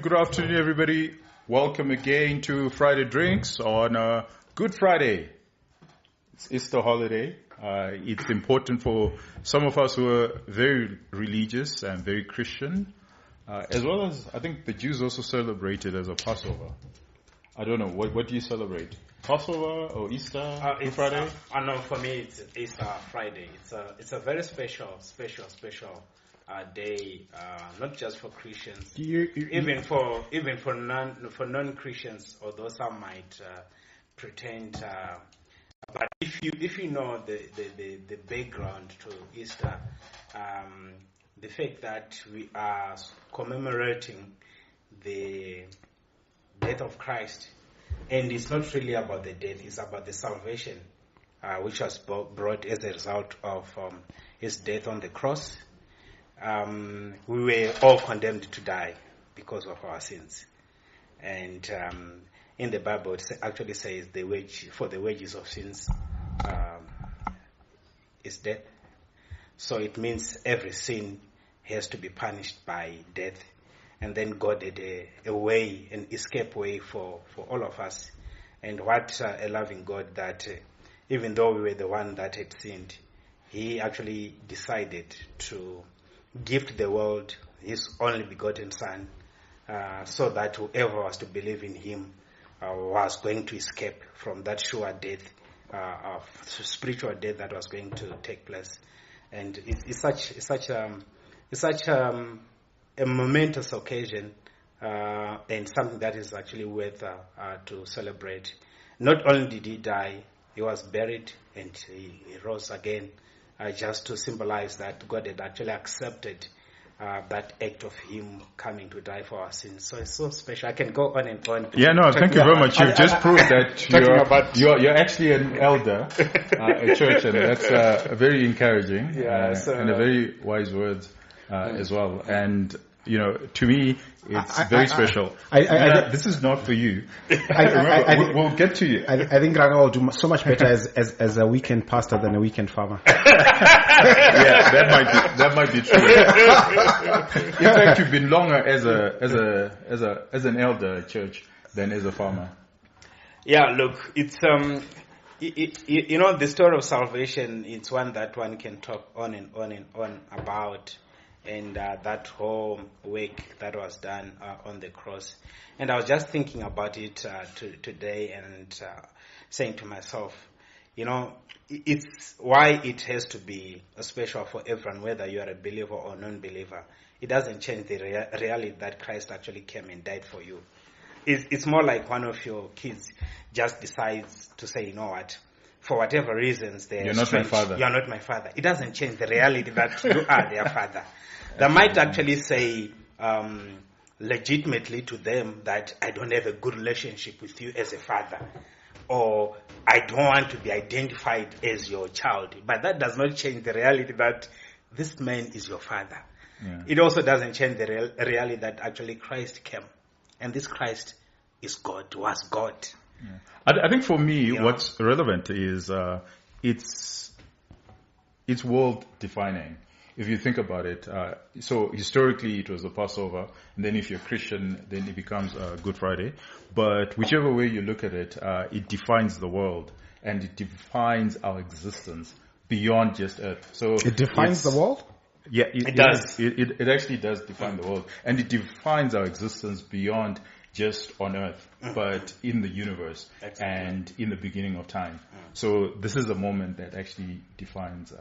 Good afternoon, everybody. Welcome again to Friday Drinks on Good Friday. It's Easter holiday. It's important for some of us who are very religious and very Christian, as well as I think the Jews also celebrate it as a Passover. I don't know, what do you celebrate? Passover or Easter? Good Friday? No, for me it's Easter Friday. It's a very special day, not just for Christians, even for non-Christians, although some might pretend. But if you know the background to Easter, the fact that we are commemorating the death of Christ, and it's not really about the death; it's about the salvation, which was brought as a result of his death on the cross. We were all condemned to die because of our sins. And in the Bible, it actually says the wages of sins is death. So it means every sin has to be punished by death. And then God had an escape way for all of us. And what a loving God that even though we were the one that had sinned, He actually decided to give to the world His only begotten Son, so that whoever was to believe in Him was going to escape from that sure death, of spiritual death that was going to take place. And it's such a momentous occasion, and something that is actually worth to celebrate. Not only did He die, He was buried and He rose again. Just to symbolize that God had actually accepted that act of Him coming to die for our sins. So it's so special. I can go on and on. Yeah, no, thank you very much. You've just proved that you're actually an elder at church, and that's very encouraging, and a very wise words as well. And to me, it's very special. This is not for you. We'll get to you. I think Raga will do so much better as a weekend pastor than a weekend farmer. Yeah, that might be true. In fact, you've been longer as an elder at church than as a farmer. Yeah, look, it's the story of salvation. It's one that one can talk on and on and on about. And that whole work that was done on the cross. And I was just thinking about it today and saying to myself, it's why it has to be special for everyone, whether you are a believer or non-believer. It doesn't change the reality that Christ actually came and died for you. It's more like one of your kids just decides to say, you know what, for whatever reasons, you're not my father. You're not my father. It doesn't change the reality that you are their father. They might actually say legitimately to them that I don't have a good relationship with you as a father, or I don't want to be identified as your child. But that does not change the reality that this man is your father. Yeah. It also doesn't change the reality that actually Christ came, and this Christ is God, was God. Yeah. I think for me, what's relevant is it's world defining. If you think about it, so historically it was the Passover, and then if you're Christian, then it becomes Good Friday. But whichever way you look at it, it defines the world, and it defines our existence beyond just Earth. So it defines the world? Yeah, it does. It actually does define the world, and it defines our existence beyond just on Earth, but in the universe and in the beginning of time. So this is a moment that actually defines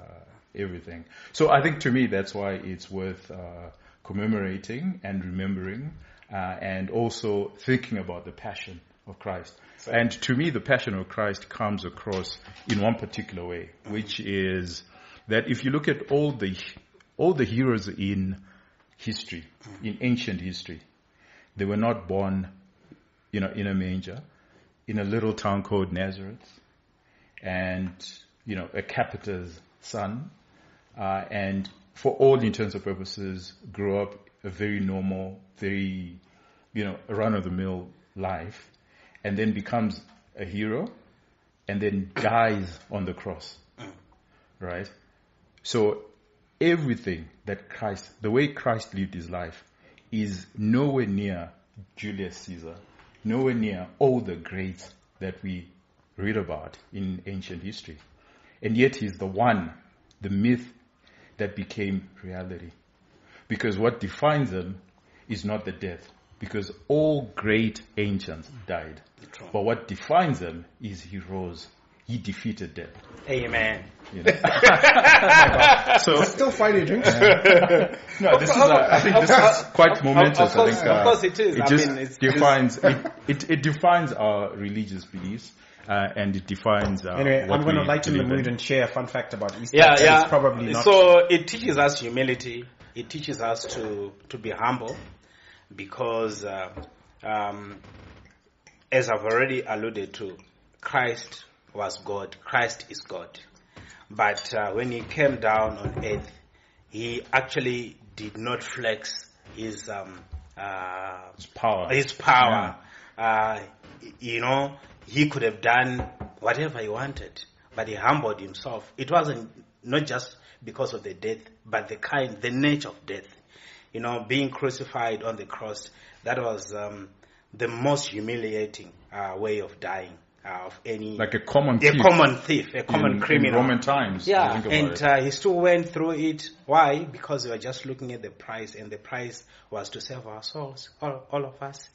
everything. So I think to me that's why it's worth commemorating and remembering, and also thinking about the passion of Christ. And to me the passion of Christ comes across in one particular way, which is that if you look at all the heroes in history, in ancient history, they were not born, in a manger, in a little town called Nazareth, and, a carpenter's son, and for all intents and purposes, grew up a very normal, very, run-of-the-mill life, and then becomes a hero, and then dies on the cross, right? So everything that the way Christ lived his life is nowhere near Julius Caesar, nowhere near all the greats that we read about in ancient history. And yet he's the myth that became reality. Because what defines him is not the death. Because all great ancients died. But what defines him is he rose. He defeated death. Amen. So still Friday drinks. No, I think this is quite momentous. Of course it is. It defines our religious beliefs. And it defines. Anyway, I'm going to lighten the mood and share a fun fact about Easter. Yeah. It's probably not. So it teaches us humility. It teaches us to be humble, because as I've already alluded to, Christ was God. Christ is God. But when he came down on earth, he actually did not flex his power. Yeah. He could have done whatever he wanted, but he humbled himself. It wasn't not just because of the death, but the nature of death. Being crucified on the cross, that was the most humiliating way of dying of any. Like a common thief, a common criminal. In Roman times. Yeah, and he still went through it. Why? Because we were just looking at the price, and the price was to save our souls, all of us.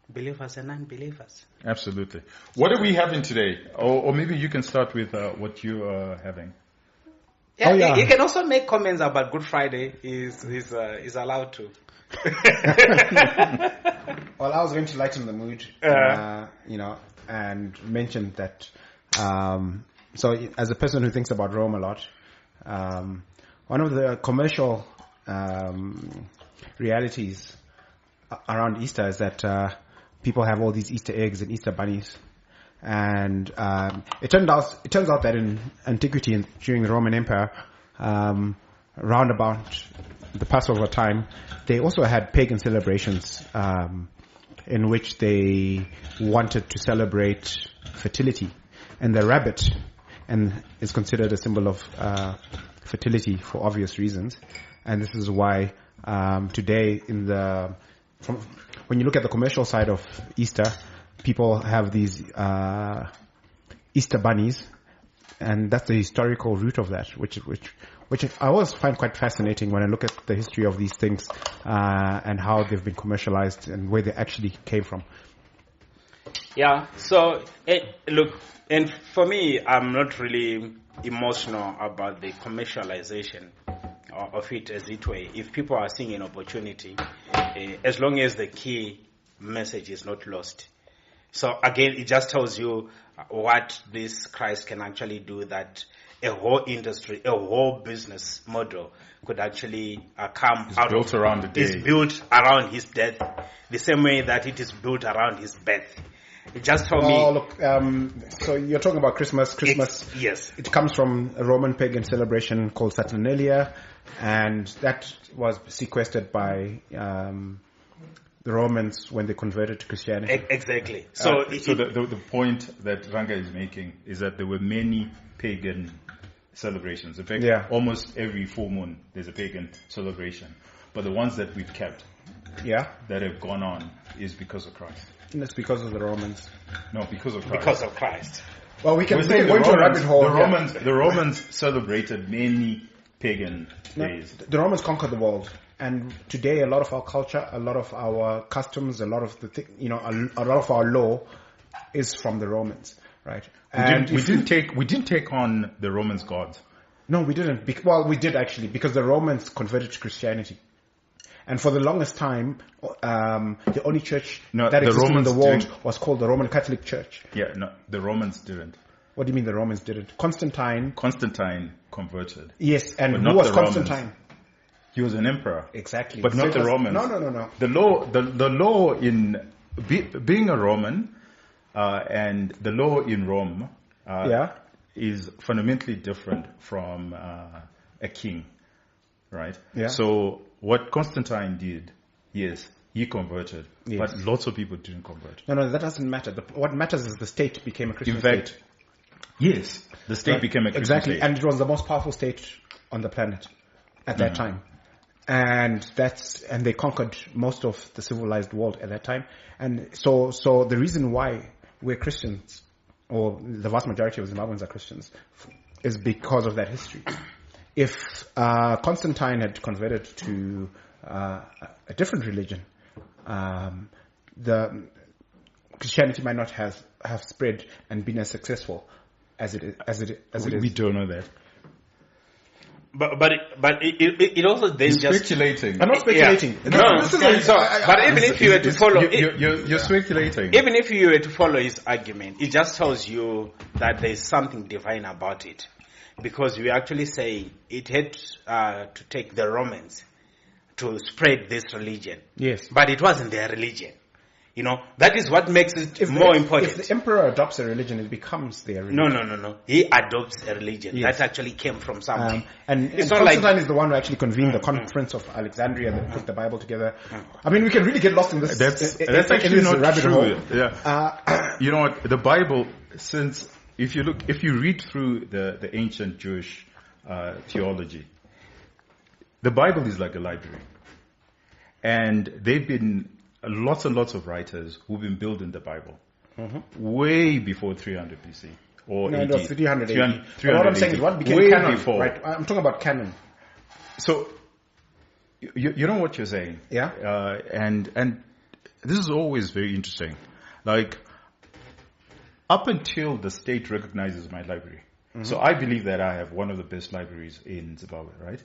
Believers and unbelievers. Absolutely. What are we having today? Or maybe you can start with what you are having. Yeah, you can also make comments about Good Friday. Is allowed to. Well, I was going to lighten the mood, and mention that. So, as a person who thinks about Rome a lot, one of the commercial realities around Easter is that people have all these Easter eggs and Easter bunnies, and it turns out that in antiquity and during the Roman Empire, round about the Passover time, they also had pagan celebrations in which they wanted to celebrate fertility, and the rabbit is considered a symbol of fertility for obvious reasons, and this is why today when you look at the commercial side of Easter, people have these Easter bunnies, and that's the historical root of that, which I always find quite fascinating when I look at the history of these things and how they've been commercialized and where they actually came from. Yeah. So look, and for me, I'm not really emotional about the commercialization of it as it were. If people are seeing an opportunity, as long as the key message is not lost. So again, it just tells you what this Christ can actually do, that a whole industry, a whole business model could actually come it's out built of. Around the day. It's built around his death, the same way that it is built around his birth. Just for me. Oh, look, so you're talking about Christmas. Yes. It comes from a Roman pagan celebration called Saturnalia, and that was sequestered by the Romans when they converted to Christianity. Exactly. So the point that Ranga is making is that there were many pagan celebrations. In fact, almost every full moon there's a pagan celebration. But the ones that we've kept, that have gone on, is because of Christ. And it's because of the Romans. No, because of Christ. Because of Christ. Well, we can go into a rabbit hole. The Romans celebrated many pagan days. The Romans conquered the world, and today a lot of our culture, a lot of our customs, a lot of a lot of our law is from the Romans, right? We didn't take on the Romans' gods. No, we didn't. Well, we did actually, because the Romans converted to Christianity. And for the longest time, the only church that existed in the world was called the Roman Catholic Church. Yeah, no, the Romans didn't. What do you mean the Romans didn't? Constantine converted. Yes, and who was Constantine? Romans. He was an emperor. Exactly. But not the Romans. No. The law in being a Roman and the law in Rome is fundamentally different from a king. right? Yeah. So what Constantine did, yes, he converted, but lots of people didn't convert. No, that doesn't matter. What matters is the state became a Christian In fact, state. yes, the state became a Christian exactly, state. and it was the most powerful state on the planet at that time, and they conquered most of the civilized world at that time. And so the reason why we're Christians, or the vast majority of Zimbabweans are Christians, is because of that history. If Constantine had converted to a different religion, the Christianity might not have spread and been as successful as it is. We don't know that. But it also then You're just speculating. I'm not speculating. Yeah. No, but even if you were to follow, you're speculating. even if you were to follow his argument, it just tells you that there's something divine about it, because we actually say it had to take the Romans to spread this religion. Yes. But it wasn't their religion. You know, that is what makes it more important. If the emperor adopts a religion, it becomes their religion. No. He adopts a religion. Yes. That actually came from something. And it's not Constantine like is the one who actually convened the conference of Alexandria that put the Bible together. I mean, we can really get lost in this. That's actually not rabbit true. hole. Yeah. You know what? The Bible, since if you read through the ancient Jewish theology, the Bible is like a library, and they've been lots and lots of writers who've been building the Bible way before 300 BC or No, 80. it was 300 AD. 300 But what I'm saying is what became way canon, before. right? I'm talking about canon. So you know what you're saying, Yeah. And this is always very interesting. Like up until the state recognizes my library, so I believe that I have one of the best libraries in Zimbabwe, right?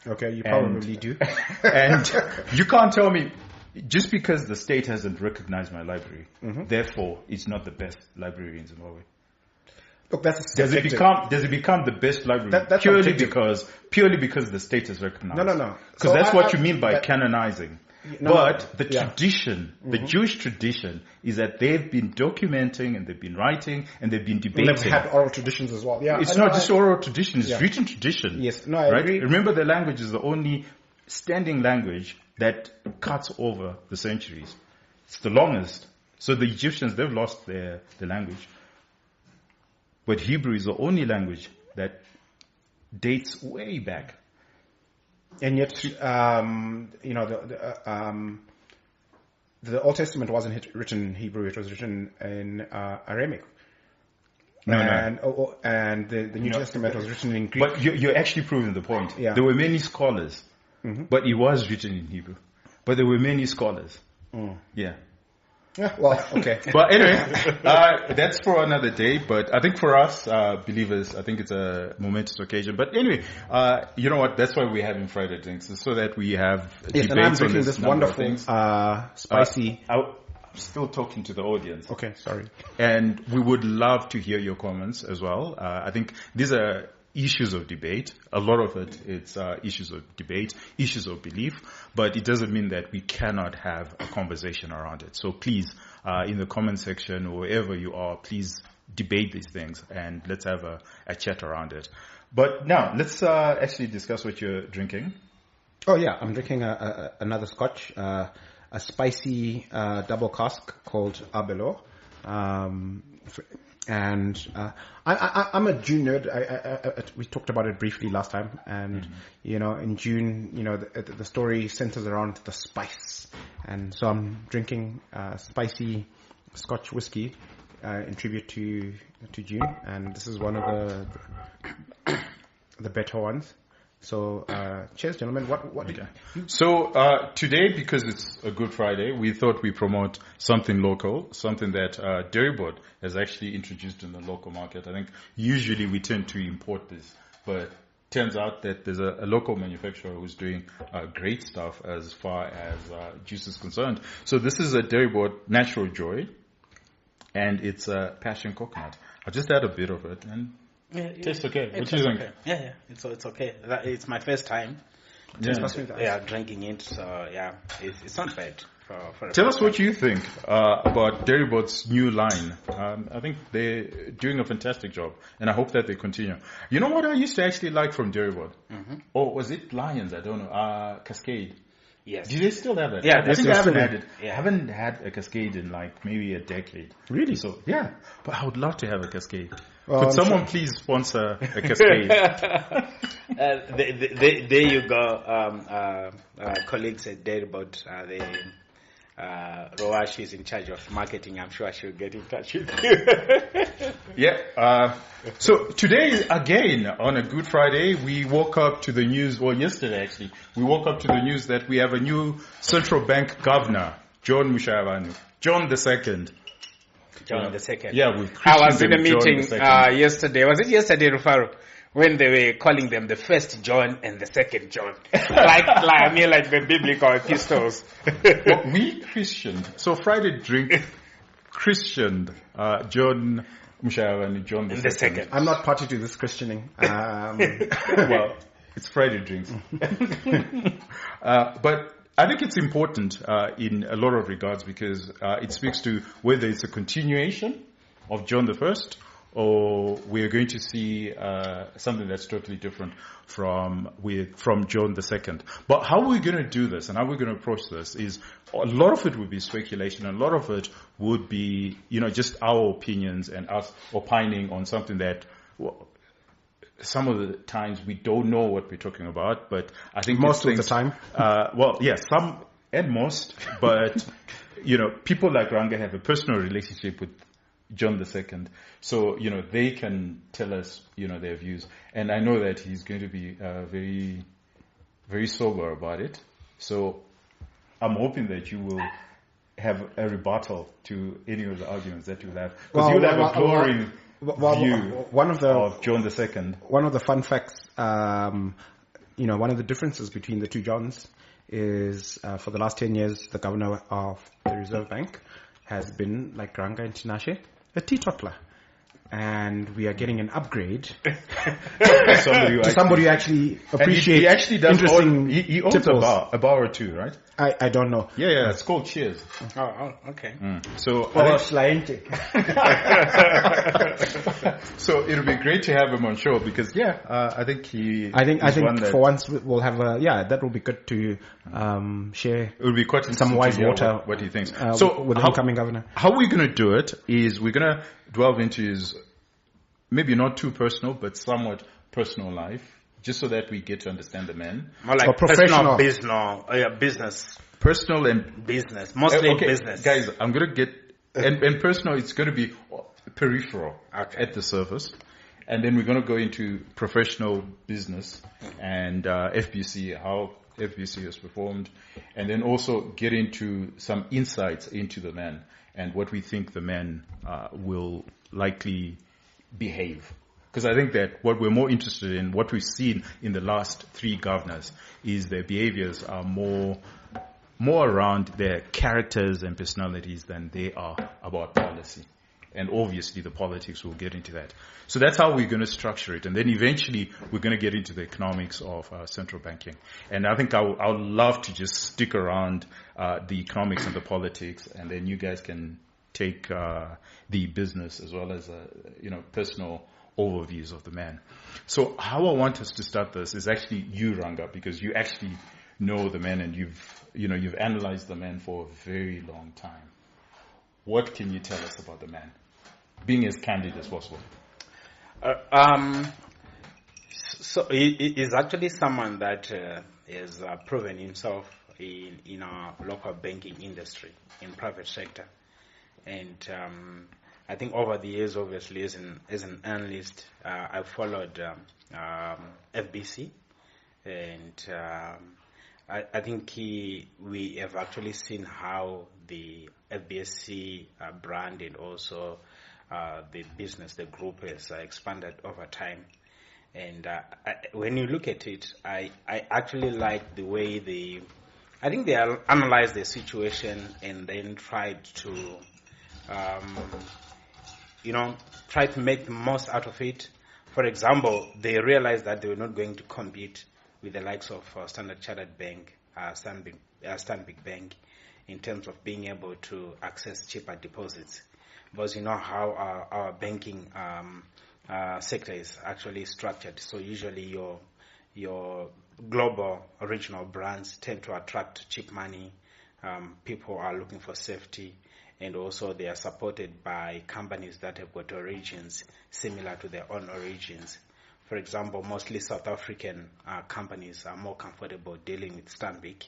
Okay, you probably do. And you can't tell me just because the state hasn't recognized my library, therefore it's not the best library in Zimbabwe. Look, that's Does it become the best library That's purely objective. because the state has recognized? No. Because that's what you mean by canonizing. But the Yeah. tradition, the Jewish tradition, is that they've been documenting and they've been writing and they've been debating. They've had oral traditions as well. Yeah, It's not just oral tradition; it's written tradition. Yes, no, I right? agree. Remember, the language is the only standing language that cuts over the centuries. It's the longest. So the Egyptians, they've lost their language. But Hebrew is the only language that dates way back. And yet, the Old Testament wasn't written in Hebrew; it was written in Aramaic. And the New Testament was written in Greek. But you're actually proving the point. Yeah. There were many scholars, but it was written in Hebrew. But there were many scholars. Yeah. Yeah, well, okay. But anyway, that's for another day. But I think for us, believers, I think it's a momentous occasion. But anyway, you know what? That's why we're having Friday drinks, so that we have debates and I'm on drinking this wonderful, spicy. I'm still talking to the audience. Okay, sorry. And we would love to hear your comments as well. I think these are issues of debate. A lot of it's issues of debate, issues of belief, but it doesn't mean that we cannot have a conversation around it. So please, in the comment section or wherever you are, please debate these things and let's have a chat around it. But now, let's actually discuss what you're drinking. Oh yeah, I'm drinking another scotch, a spicy double cask called Arbelor. And I'm a June nerd. We talked about it briefly last time, and in June, the story centers around the spice, and so I'm drinking spicy Scotch whiskey in tribute to June, and this is one of the better ones. So, cheers, gentlemen. What? So today, because it's a Good Friday, we thought we promote something local, something that Derryboard has actually introduced in the local market. I think usually we tend to import this, but turns out that there's a local manufacturer who's doing great stuff as far as juice is concerned. So this is a Derryboard Natural Joy, and it's a passion coconut. I just add a bit of it and. Yeah, tastes okay. What do you think? Okay. Yeah, it's okay. It's my first time drinking it. So yeah, it's not bad. Tell us what you think about Deribot's new line. I think they're doing a fantastic job, and I hope that they continue. You know what I used to actually like from Deribot? Or was it Lions? I don't know. Cascade. Yes. Do they still have that? Yeah, I think I haven't had it. Yeah. I haven't had a Cascade in like maybe a decade. Really? So yeah, but I would love to have a Cascade. Could someone please sponsor a Cascade? There you go, colleagues at Deribot. Roash is in charge of marketing. I'm sure she'll get in touch with you. Yeah. So today, again, on a Good Friday, we woke up to the news, or yesterday actually, we woke up to the news that we have a new central bank governor, John Mushavanu. John the Second. John the Second. Yeah, we've I was in a meeting yesterday. Was it yesterday, Rufaro? When they were calling them the first John and the second John. like the biblical epistles. Well, we Christianed. So Friday drink Christianed John Mushawa and John the Second. I'm not party to this Christianing. Well, it's Friday drinks. But I think it's important in a lot of regards because it speaks to whether it's a continuation of John the First, or we're going to see something that's totally different from John the Second. But how we're going to do this and how we're going to approach this is a lot of it would be speculation, and a lot of it would be, just our opinions and us opining on something that some of the times we don't know what we're talking about. But I think most of the time, some and most, but people like Ranga have a personal relationship with John II. So, they can tell us, their views. And I know that he's going to be very, very sober about it. So I'm hoping that you will have a rebuttal to any of the arguments that you'll have. Because you'll have a glowing view of John II. One of the fun facts, one of the differences between the two Johns is for the last 10 years, the governor of the Reserve Bank has been, like Ranga and Tinashe, a teetotaler. And we are getting an upgrade to somebody who actually appreciates. He actually does. He owns tipples. a bar or two, right? I don't know. Yeah, it's called Cheers. Oh, okay. So, so it'll be great to have him on show because, I think I think for once we'll have that will be good to share. It will be quite some wise water. What he thinks. So with the incoming governor, how we're going to do it is we're going to delve into his maybe not too personal but somewhat personal life, just so that we get to understand the man. More like professional, business. Personal and business, mostly business. Guys, I'm going to get and personal. It's going to be peripheral at the surface, and then we're going to go into professional business and FBC, how FBC has performed, and then also get into some insights into the man and what we think the man will likely behave. Because I think that what we're more interested in, what we've seen in the last three governors, is their behaviors are more around their characters and personalities than they are about policy. And obviously the politics, will get into that. So that's how we're going to structure it. And then eventually we're going to get into the economics of central banking. And I think I would love to just stick around the economics and the politics, and then you guys can take the business as well as personal overviews of the man. So how I want us to start this is actually you, Ranga, because you actually know the man and you've analyzed the man for a very long time. What can you tell us about the man, being as candid as possible? So he is actually someone that has proven himself in our local banking industry, in private sector. And I think over the years, obviously, as an analyst, I followed FBC, and I think we have actually seen how the FBSC brand and also the business, the group has expanded over time. And when you look at it, I actually like the way they analyzed the situation and then tried to make the most out of it. For example, they realized that they were not going to compete with the likes of Standard Chartered Bank, Stanbic Bank, in terms of being able to access cheaper deposits. Because you know how our banking sector is actually structured. So usually your global regional brands tend to attract cheap money. People are looking for safety, and also they are supported by companies that have got origins similar to their own origins. For example, mostly South African companies are more comfortable dealing with Stanbic.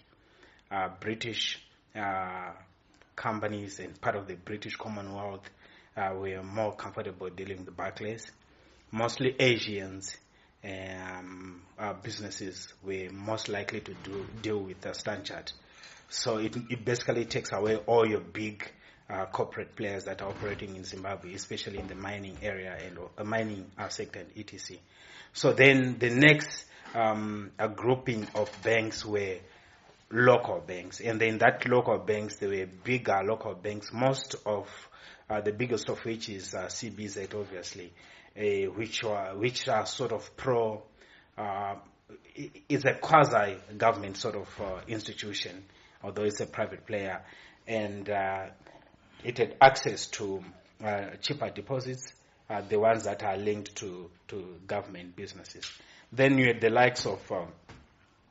British companies and part of the British Commonwealth were more comfortable dealing with Barclays. Mostly Asians businesses were most likely to deal with Standard. So it basically takes away all your big corporate players that are operating in Zimbabwe, especially in the mining area and mining sector and etc. So then the next grouping of banks were local banks, and then that local banks, they were bigger local banks. Most of the biggest of which is CBZ, obviously, which are sort of it's a quasi-government sort of institution, although it's a private player, and it had access to cheaper deposits, the ones that are linked to government businesses. Then you had the likes of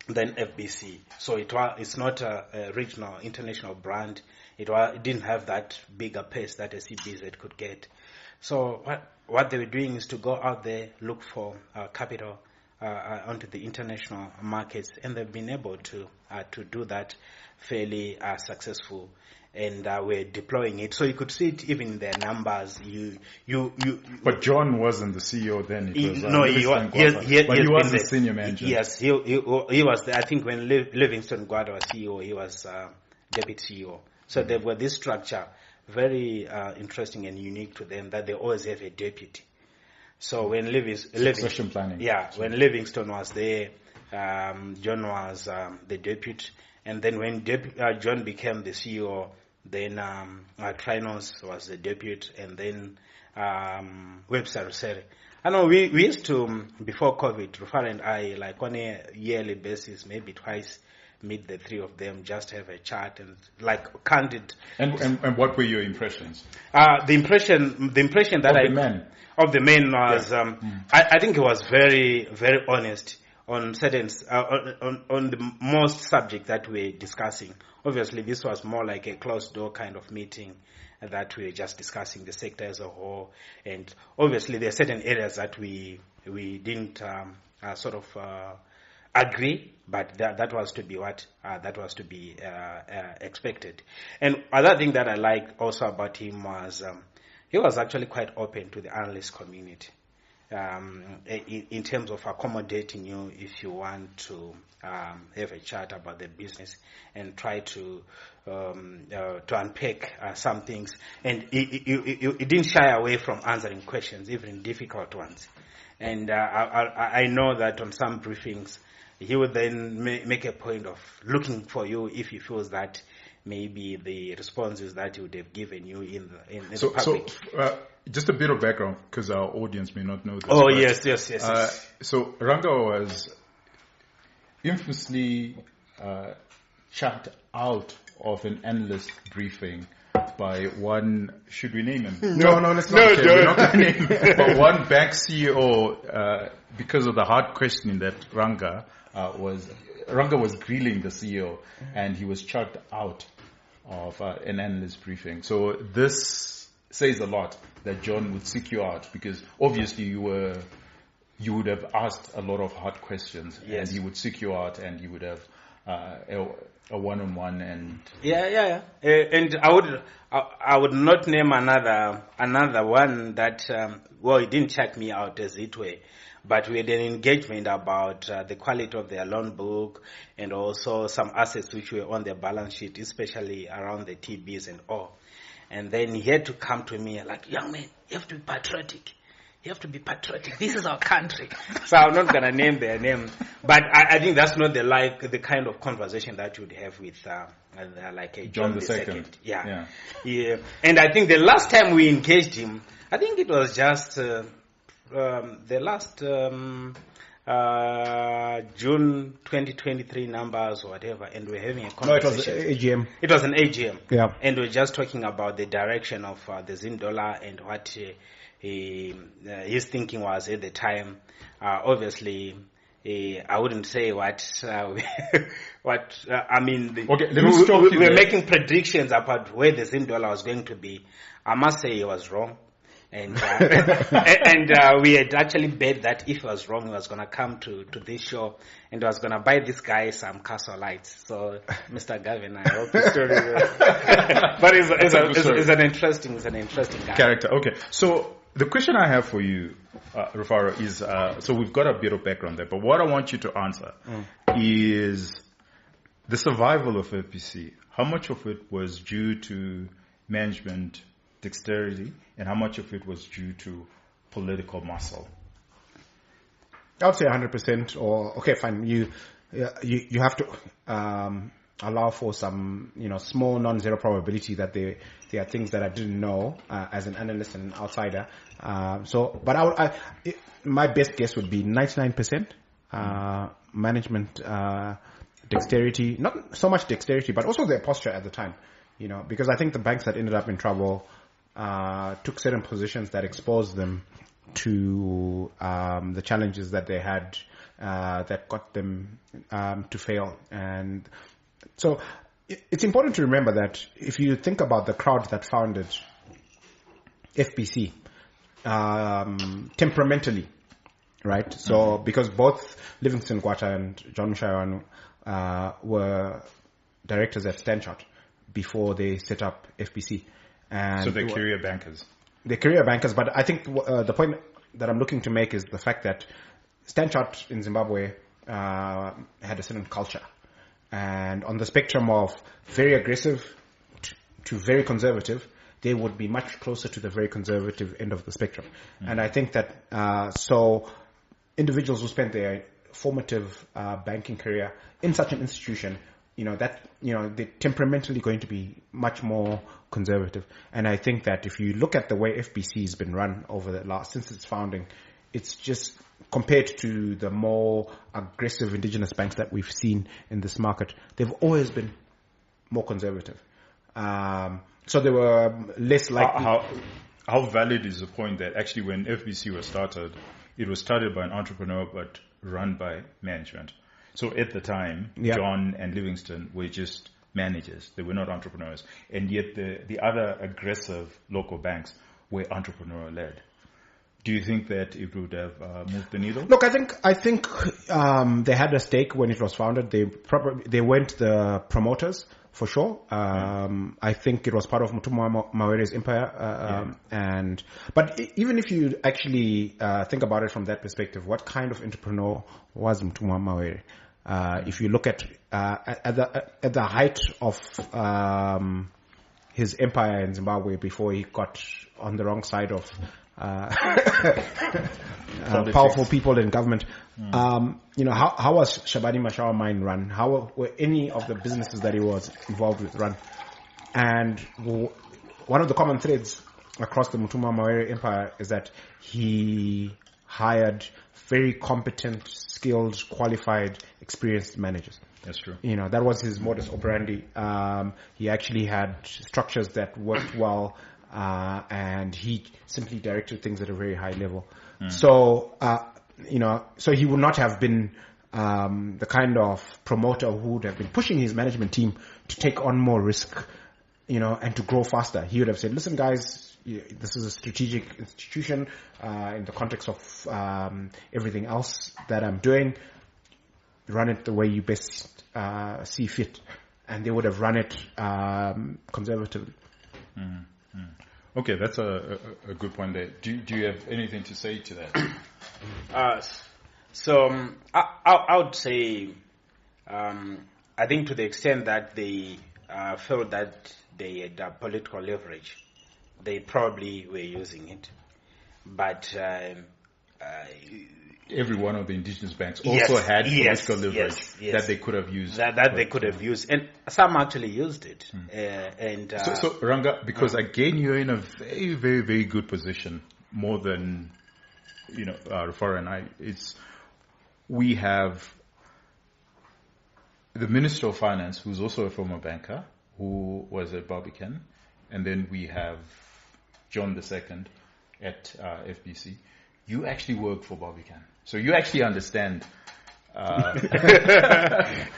then FBC. So it's not a regional, international brand. It didn't have that bigger pace that a CBZ could get. So what they were doing is to go out there, look for capital onto the international markets, and they've been able to do that fairly successful. And we're deploying it, so you could see it even in their numbers. But John wasn't the CEO then. It was he was the senior manager. Yes, he was. I think when Livingstone Gwada was CEO, he was deputy CEO. So they've got this structure, very interesting and unique to them, that they always have a deputy. So when succession planning. Yeah, when Livingstone was there, John was the deputy. And then when John became the CEO, then Trinos was the deputy, and then Webster Rusere. I know we used to, before COVID, Rufar and I, like on a yearly basis, maybe twice, meet the three of them, just have a chat and like candid. And what were your impressions? The impression that of the men was, I think it was very, very honest on certain on the most subject that we're discussing. Obviously, this was more like a closed door kind of meeting that we're just discussing the sector as a whole. And obviously, there are certain areas that we didn't sort of agree, but that was to be expected. And other thing that I liked also about him was he was actually quite open to the analyst community. In terms of accommodating you if you want to have a chat about the business and try to unpack some things. And he didn't shy away from answering questions, even difficult ones. And I know that on some briefings, he would then make a point of looking for you if he feels that maybe the responses that he would have given you in the public. So, just a bit of background, because our audience may not know this. Oh, yes. So Ranga was infamously shut out of an analyst briefing by one, should we name him? No, let's not. We're not going to name him. But one bank CEO, because of the hard questioning that Ranga was grilling the CEO, and he was chucked out of an analyst briefing. So this says a lot that John would seek you out, because obviously you would have asked a lot of hard questions, yes. And he would seek you out, and you would have a one-on-one. And and I would not name another one that he didn't check me out as it were, but we had an engagement about the quality of their loan book and also some assets which were on their balance sheet, especially around the TBs and all. And then he had to come to me like, young man, you have to be patriotic. You have to be patriotic. This is our country. So I'm not going to name their name. But I think that's not the kind of conversation that you would have with like a John II. Yeah. And I think the last time we engaged him, I think it was just the last June 2023 numbers or whatever, and we're having a No, it was conversation. AGM. It was an AGM. Yeah. And we're just talking about the direction of the Zim dollar and what his thinking was at the time. Obviously, I wouldn't say what I mean. Okay, let me stop you We're there. making predictions about where the Zim dollar was going to be. I must say he was wrong. And we had actually bet that if he was wrong, he was going to come to this show and was going to buy this guy some castle lights. So, Mr. Gavin, I hope the story but it's an interesting guy. Character. Okay, so the question I have for you, Rufaro, is so we've got a bit of background there, but what I want you to answer is the survival of FPC. How much of it was due to management dexterity, and how much of it was due to political muscle? I would say 100%. Or okay, fine. You have to allow for some small non-zero probability that there are things that I didn't know as an analyst and an outsider. But my best guess would be 99% management dexterity. Not so much dexterity, but also their posture at the time. Because I think the banks that ended up in trouble took certain positions that exposed them to the challenges that they had that got them to fail. And so it's important to remember that if you think about the crowd that founded FPC, temperamentally, right? So because both Livingston Gwata and John Mushawan were directors at Stanchart before they set up FPC. And so they're career bankers. They're career bankers, but I think the point that I'm looking to make is the fact that Stanchart in Zimbabwe had a certain culture. And on the spectrum of very aggressive to very conservative, they would be much closer to the very conservative end of the spectrum. And I think that so individuals who spent their formative banking career in such an institution, they're temperamentally going to be much more conservative. And I think that if you look at the way FBC has been run since its founding, it's just compared to the more aggressive indigenous banks that we've seen in this market, they've always been more conservative. So they were less likely. How valid is the point that actually when FBC was started, it was started by an entrepreneur but run by management? So at the time, John and Livingston were just managers. They were not entrepreneurs. And yet the other aggressive local banks were entrepreneur-led. Do you think that it would have moved the needle? Look, I think they had a stake when it was founded. They weren't the promoters for sure. I think it was part of Mutumwa Mawere's empire. But even if you actually think about it from that perspective, what kind of entrepreneur was Mutumwa Mawere? If you look at the height of his empire in Zimbabwe before he got on the wrong side of powerful people in government. How was Shabani Mashawa mine run? How were any of the businesses that he was involved with run? And one of the common threads across the Mutumwa Mawere empire is that he hired very competent, skilled, qualified, experienced managers. That's true. That was his modus operandi. He actually had structures that worked well. And he simply directed things at a very high level. So, so he would not have been the kind of promoter who would have been pushing his management team to take on more risk, and to grow faster. He would have said, listen, guys, this is a strategic institution in the context of everything else that I'm doing. Run it the way you best see fit. And they would have run it conservatively. Okay, that's a good point there. Do you have anything to say to that? I would say, I think to the extent that they felt that they had political leverage, they probably were using it. But every one of the indigenous banks also had political leverage that they could have used. That they could have used. And some actually used it. So Ranga, because again, you're in a very, very, very good position, more than, Rufaro and I. we have the Minister of Finance, who's also a former banker, who was at Barbican, and then we have John II at FBC. You actually work for Barbican, so you actually understand. You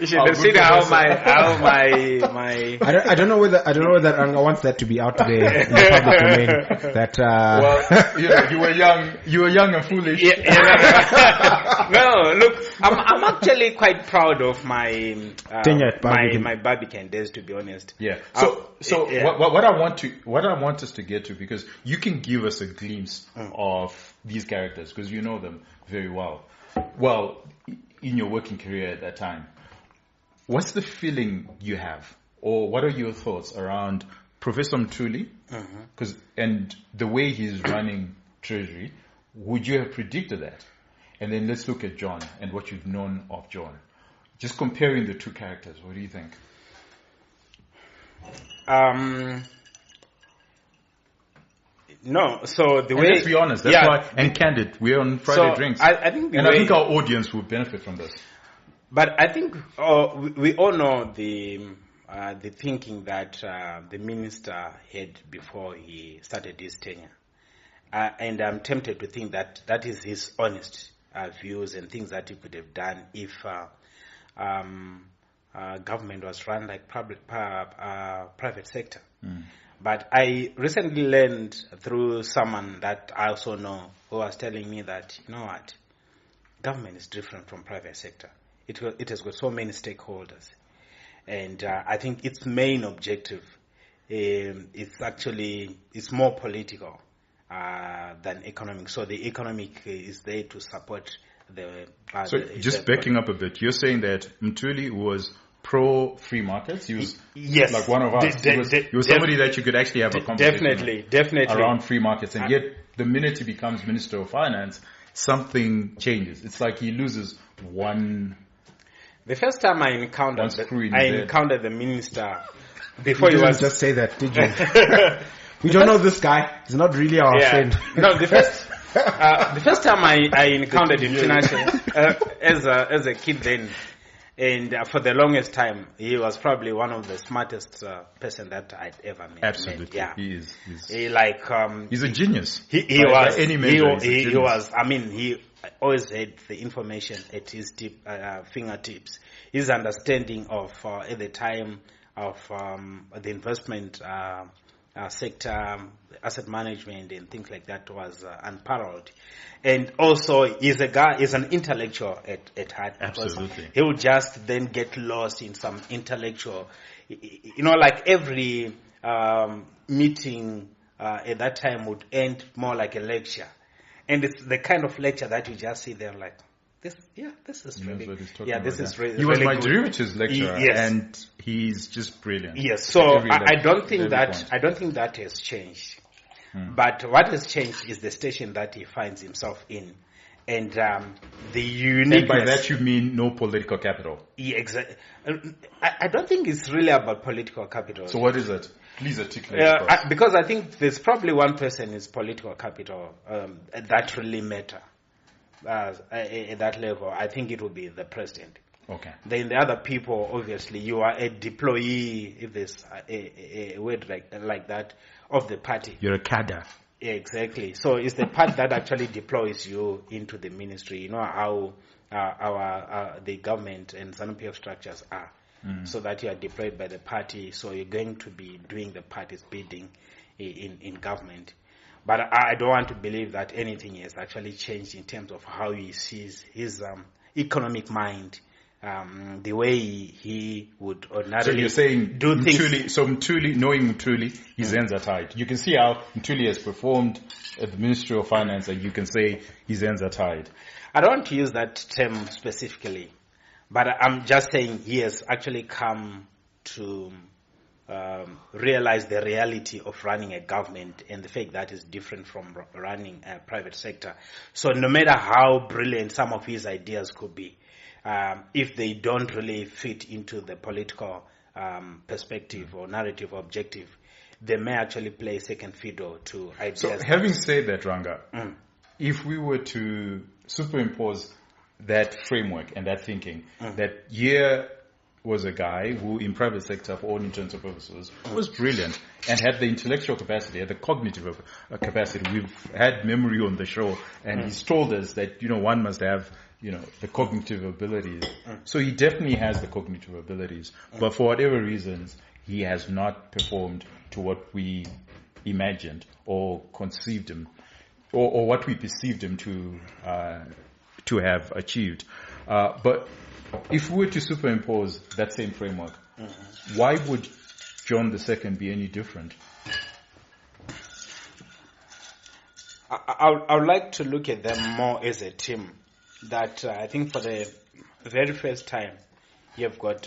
should have seen how my. I don't know whether Ranga wants that to be out there in the public domain. That well, you were young and foolish. No, look, I'm actually quite proud of my tenure at Barbican. my Barbican days, to be honest. Yeah. So what I want us to get to, because you can give us a glimpse of these characters because you know them very well. Well, in your working career at that time, what's the feeling you have, or what are your thoughts around Professor Mtuli? And the way he's running Treasury, would you have predicted that? And then let's look at John and what you've known of John. Just comparing the two characters, what do you think? No, so the way... Let's be honest, that's why, and candid, we're on Friday Drinks. I think I think our audience will benefit from this. But I think we all know the thinking that the minister had before he started his tenure. And I'm tempted to think that is his honest views and things that he could have done if government was run like private sector. But I recently learned through someone that I also know who was telling me that, you know what, government is different from private sector. It has got so many stakeholders. And I think its main objective it's more political than economic. So the economic is there to support the... backing up a bit, you're saying that Mtuli was pro-free markets? He was like one of us. He was somebody that you could actually have a conversation definitely around free markets. And yet, the minute he becomes Minister of Finance, something changes. It's like he loses one... The first time I encountered the minister before you he was... just say that, did you? We don't know this guy. He's not really our friend. No, the first time I encountered him, as a kid then, and for the longest time, he was probably one of the smartest person that I'd ever met. Absolutely, yeah. He is. He's a genius. He was. By any measure, he was. I mean, he always had the information at his fingertips. His understanding of at the time of the investment sector, asset management, and things like that was unparalleled. And also, he's an intellectual at heart. Absolutely. He would just then get lost in some intellectual, like every meeting at that time would end more like a lecture. And it's the kind of lecture that you just see there like, this is really, this is really, he was really my good. derivatives lecturer, Yes. and he's just brilliant. Yes, so I don't think that has changed. But what has changed is the station that he finds himself in, and the uniqueness. And by that you mean no political capital. Yeah, exactly. I don't think it's really about political capital. So what is it? Please articulate. Because I think there's probably one person is political capital that really matter at that level. I think it will be the president. Okay. Then the other people, obviously, you are a deployee, if there's a word like that, of the party. You're a cadre. Exactly. So it's the part that actually deploys you into the ministry. You know how the government and ZANU-PF structures are. So that you are deployed by the party. So you're going to be doing the party's bidding in government. But I don't want to believe that anything has actually changed in terms of how he sees his economic mind. The way he would ordinarily so you're saying do things. Knowing Mtuli, his hands are tied. You can see how Mtuli has performed at the Ministry of Finance, and you can say his hands are tied. I don't want to use that term specifically, but I'm just saying he has actually come to realize the reality of running a government and the fact that is different from running a private sector. So no matter how brilliant some of his ideas could be, if they don't really fit into the political perspective or narrative objective, they may actually play second fiddle to ideas. So having said that, Ranga, if we were to superimpose that framework and that thinking, that here was a guy who in private sector for all intents and purposes was brilliant and had the intellectual capacity, had the cognitive capacity. We've had memory on the show, and he's told us that, one must have, the cognitive abilities. So he definitely has the cognitive abilities, but for whatever reasons, he has not performed to what we imagined or conceived him, or what we perceived him to have achieved. But if we were to superimpose that same framework, why would John II be any different? I would like to look at them more as a team. That I think for the very first time, you've got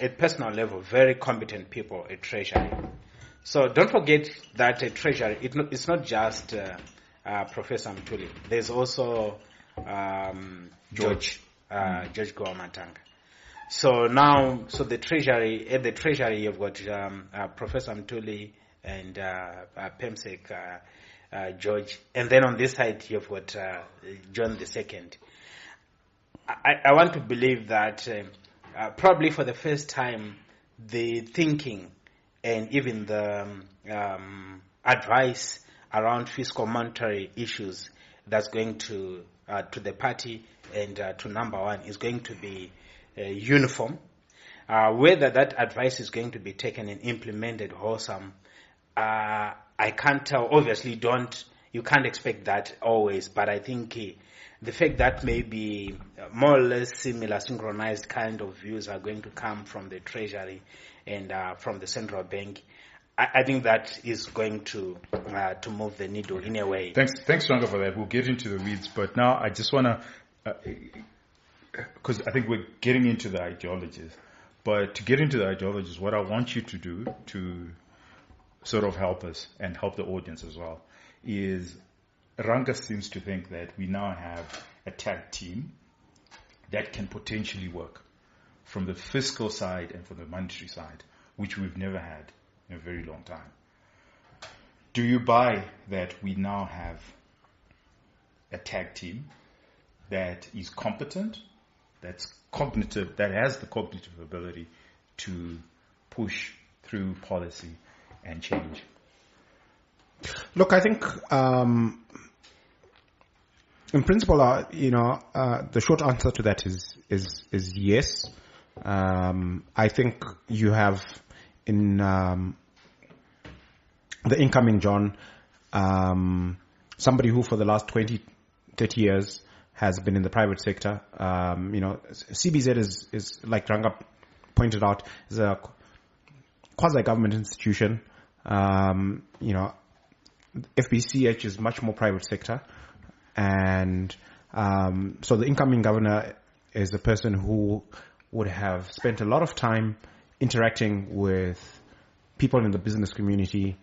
at personal level very competent people at Treasury. So don't forget that at Treasury, it's not just Professor Mtuli. There's also George Gowamatanga. So the Treasury, at the Treasury, you've got Professor Mtuli and PEMSEC, George, and then on this side you've got John II. I want to believe that probably for the first time, the thinking and even the advice around fiscal monetary issues that's going to the party and to number one is going to be uniform. Whether that advice is going to be taken and implemented wholesome, I can't tell. Obviously, you can't expect that always, but I think the fact that maybe more or less similar, synchronized kind of views are going to come from the Treasury and from the central bank, I think that is going to move the needle in a way. Thanks, Ranga, for that. We'll get into the weeds, but now I just want to, because I think we're getting into the ideologies. But to get into the ideologies, what I want you to do to sort of help us and help the audience as well is Ranga seems to think that we now have a tag team that can potentially work from the fiscal side and from the monetary side, which we've never had in a very long time. Do you buy that we now have a tag team that is competent, that's cognitive, that has the cognitive ability to push through policy and change? Look, I think in principle, the short answer to that is yes. I think you have in the incoming John somebody who for the last 20, 30 years has been in the private sector. CBZ is like Ranga pointed out, is a quasi-government institution. FBCH is much more private sector. And so the incoming governor is a person who would have spent a lot of time interacting with people in the business community,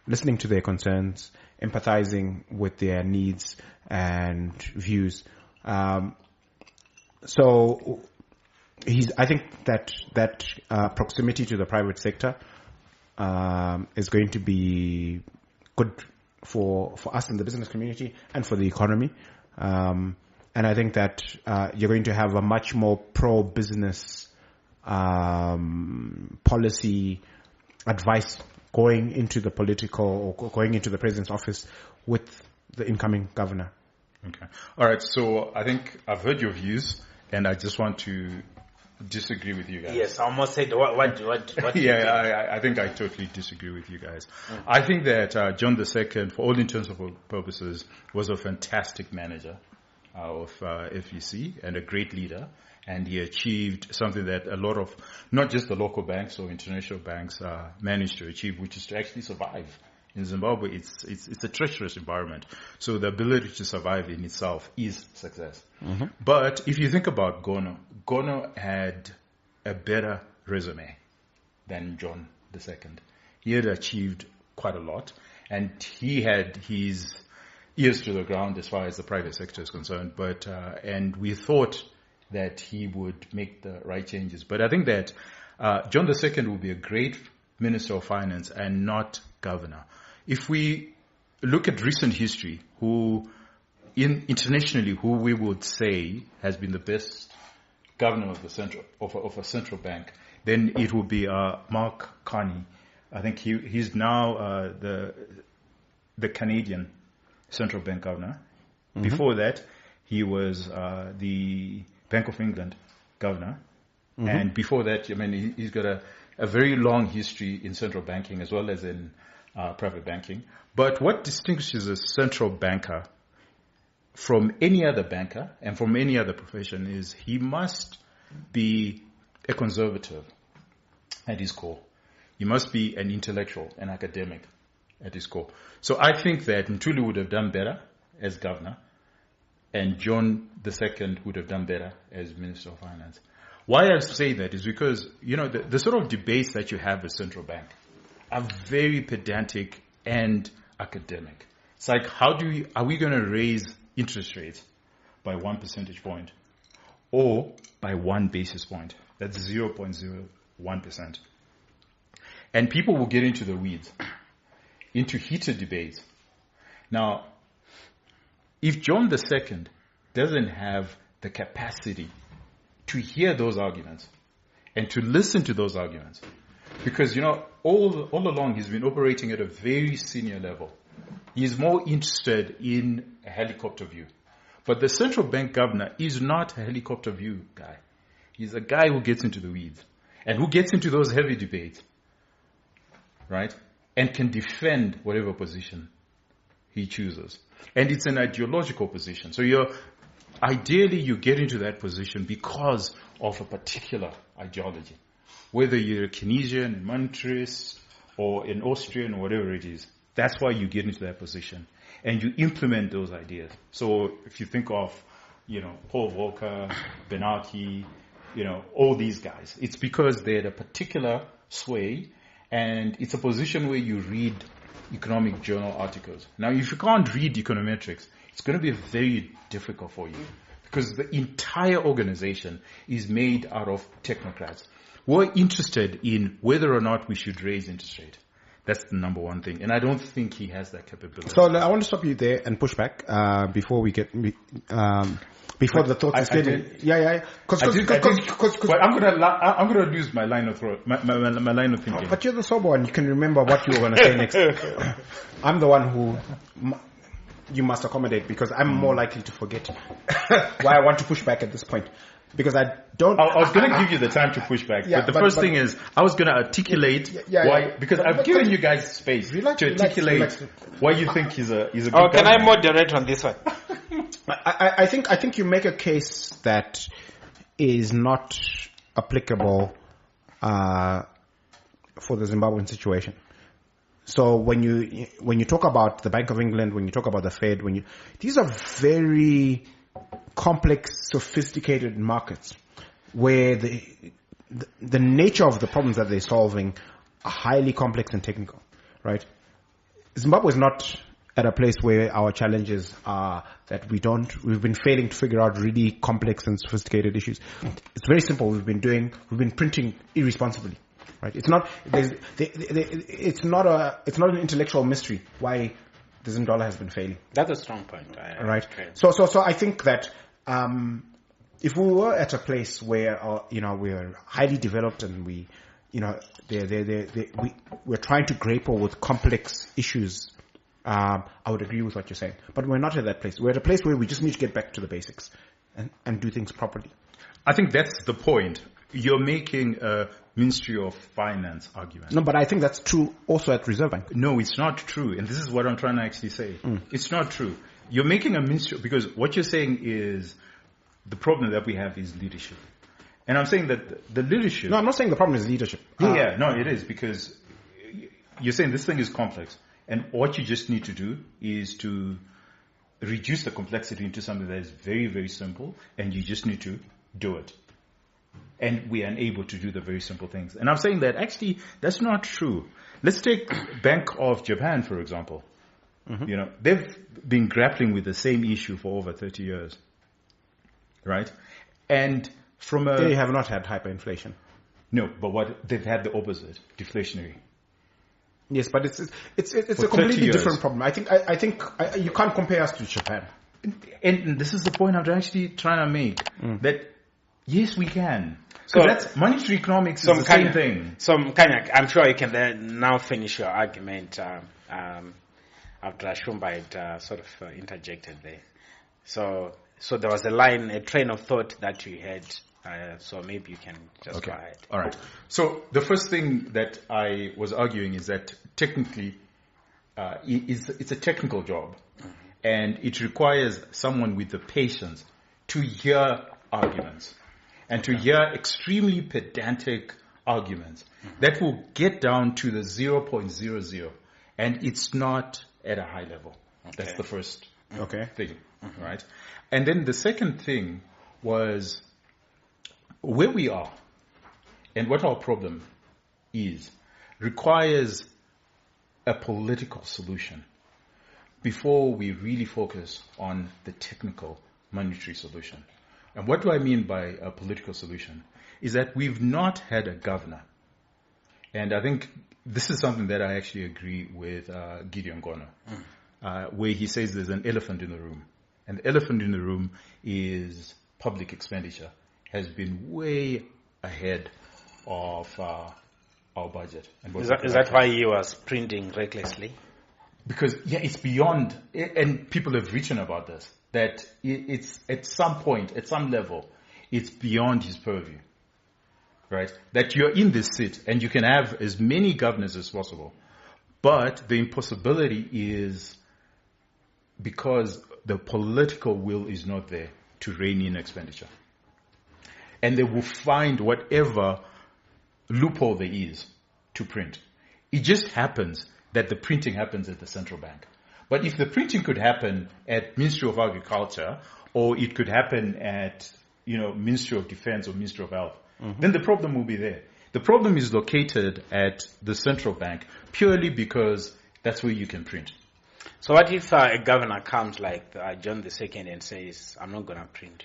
listening to their concerns, empathizing with their needs and views. So I think that proximity to the private sector is going to be good for us in the business community and for the economy. And I think that you're going to have a much more pro-business policy advice going into the political or going into the president's office with the incoming governor. Okay. All right. So I think I've heard your views, and I just want to disagree with you guys. Yes, I almost said what yeah, I think I totally disagree with you guys. I think that John II, for all intents and purposes, was a fantastic manager of FEC and a great leader, and he achieved something that a lot of, not just the local banks or international banks managed to achieve, which is to actually survive. In Zimbabwe, it's a treacherous environment. So the ability to survive in itself is success. Mm-hmm. But if you think about Gono had a better resume than John II. He had achieved quite a lot, and he had his ears to the ground as far as the private sector is concerned. But and we thought that he would make the right changes. But I think that John II will be a great Minister of Finance and not governor. If we look at recent history, who internationally, who we would say has been the best governor of a central bank, then it would be Mark Carney. I think he's now the Canadian central bank governor. Mm-hmm. Before that, he was the Bank of England governor. Mm-hmm. And before that, I mean, he's got a very long history in central banking as well as in private banking. But what distinguishes a central banker from any other banker and from any other profession is he must be a conservative at his core. He must be an intellectual, an academic at his core. So I think that Mthuli would have done better as governor, and John II would have done better as Minister of Finance. Why I say that is because, the sort of debates that you have with central bank are very pedantic and academic. It's like, are we going to raise interest rates by 1 percentage point or by 1 basis point? That's 0.01%. And people will get into the weeds, into heated debates. Now, if John II doesn't have the capacity to hear those arguments and to listen to those arguments, because, all along he's been operating at a very senior level. He's more interested in a helicopter view. But the central bank governor is not a helicopter view guy. He's a guy who gets into the weeds and who gets into those heavy debates, right? And can defend whatever position he chooses. And it's an ideological position. So ideally you get into that position because of a particular ideology. Whether you're a Keynesian, a monetarist, or an Austrian, or whatever it is, that's why you get into that position. And you implement those ideas. So if you think of, Paul Volcker, Bernanke, all these guys, it's because they had a particular sway, and it's a position where you read economic journal articles. Now, if you can't read econometrics, it's going to be very difficult for you because the entire organization is made out of technocrats. We're interested in whether or not we should raise interest rate. That's the number one thing. And I don't think he has that capability. So I want to stop you there and push back before we get... before the thoughts is getting... Yeah. I'm going to lose my line of thought, my line of thinking. But you're the sober one. You can remember what you were going to say next. I'm the one who... you must accommodate because I'm more likely to forget why I want to push back at this point. Because I don't... I was going to give you the time to push back. Yeah, but the first thing is, I was going to articulate why... Because I've given you guys space to articulate why you think he's a good guy. Can I moderate on this one? I think you make a case that is not applicable for the Zimbabwean situation. So when you talk about the Bank of England, when you talk about the Fed, these are very complex, sophisticated markets where the nature of the problems that they're solving are highly complex and technical, right? Zimbabwe is not at a place where our challenges are that we've been failing to figure out really complex and sophisticated issues. It's very simple. We've been printing irresponsibly. Right? It's not an intellectual mystery why the Zim dollar has been failing. That's a strong point. Right. So I think that if we were at a place where we're highly developed and we're trying to grapple with complex issues, I would agree with what you're saying. But we're not at that place. We're at a place where we just need to get back to the basics and do things properly. I think that's the point. You're making a Ministry of Finance argument. No, but I think that's true also at Reserve Bank. No, it's not true. And this is what I'm trying to actually say. It's not true. You're making a ministry, because what you're saying is the problem that we have is leadership. And I'm saying that the leadership... No, I'm not saying the problem is leadership. No, it is, because you're saying this thing is complex. And what you just need to do is to reduce the complexity into something that is very, very simple, and you just need to do it. And we are unable to do the very simple things. And I'm saying that actually that's not true. Let's take Bank of Japan, for example. Mm-hmm. They've been grappling with the same issue for over 30 years. Right? And they have not had hyperinflation. No, but they've had the opposite, deflationary. Yes, but it's a completely different problem. I think you can't compare us to Japan. And this is the point I'm actually trying to make, that yes, we can. So that's monetary economics is the same thing. So Kanya, I'm sure you can then now finish your argument after Shumba had sort of interjected there. So there was a train of thought that you had. So maybe you can just go ahead. All right. So the first thing that I was arguing is that technically, it's a technical job, and it requires someone with the patience to hear arguments and to hear extremely pedantic arguments that will get down to the 0.00, and it's not at a high level. That's the first thing, right? And then the second thing was where we are and what our problem is requires a political solution before we really focus on the technical monetary solution. And what do I mean by a political solution? Is that we've not had a governor. And I think this is something that I actually agree with Gideon Gono, where he says there's an elephant in the room. And the elephant in the room is public expenditure has been way ahead of our budget. And is that why he was printing recklessly? Because, it's beyond, and people have written about this, that it's at some point, at some level, it's beyond his purview, right? That you're in this seat and you can have as many governors as possible, but the impossibility is because the political will is not there to rein in expenditure. And they will find whatever loophole there is to print. It just happens that the printing happens at the central bank. But if the printing could happen at Ministry of Agriculture, or it could happen at, Ministry of Defense or Ministry of Health, then the problem will be there. The problem is located at the central bank purely because that's where you can print. So what if a governor comes like John II and says, I'm not going to print?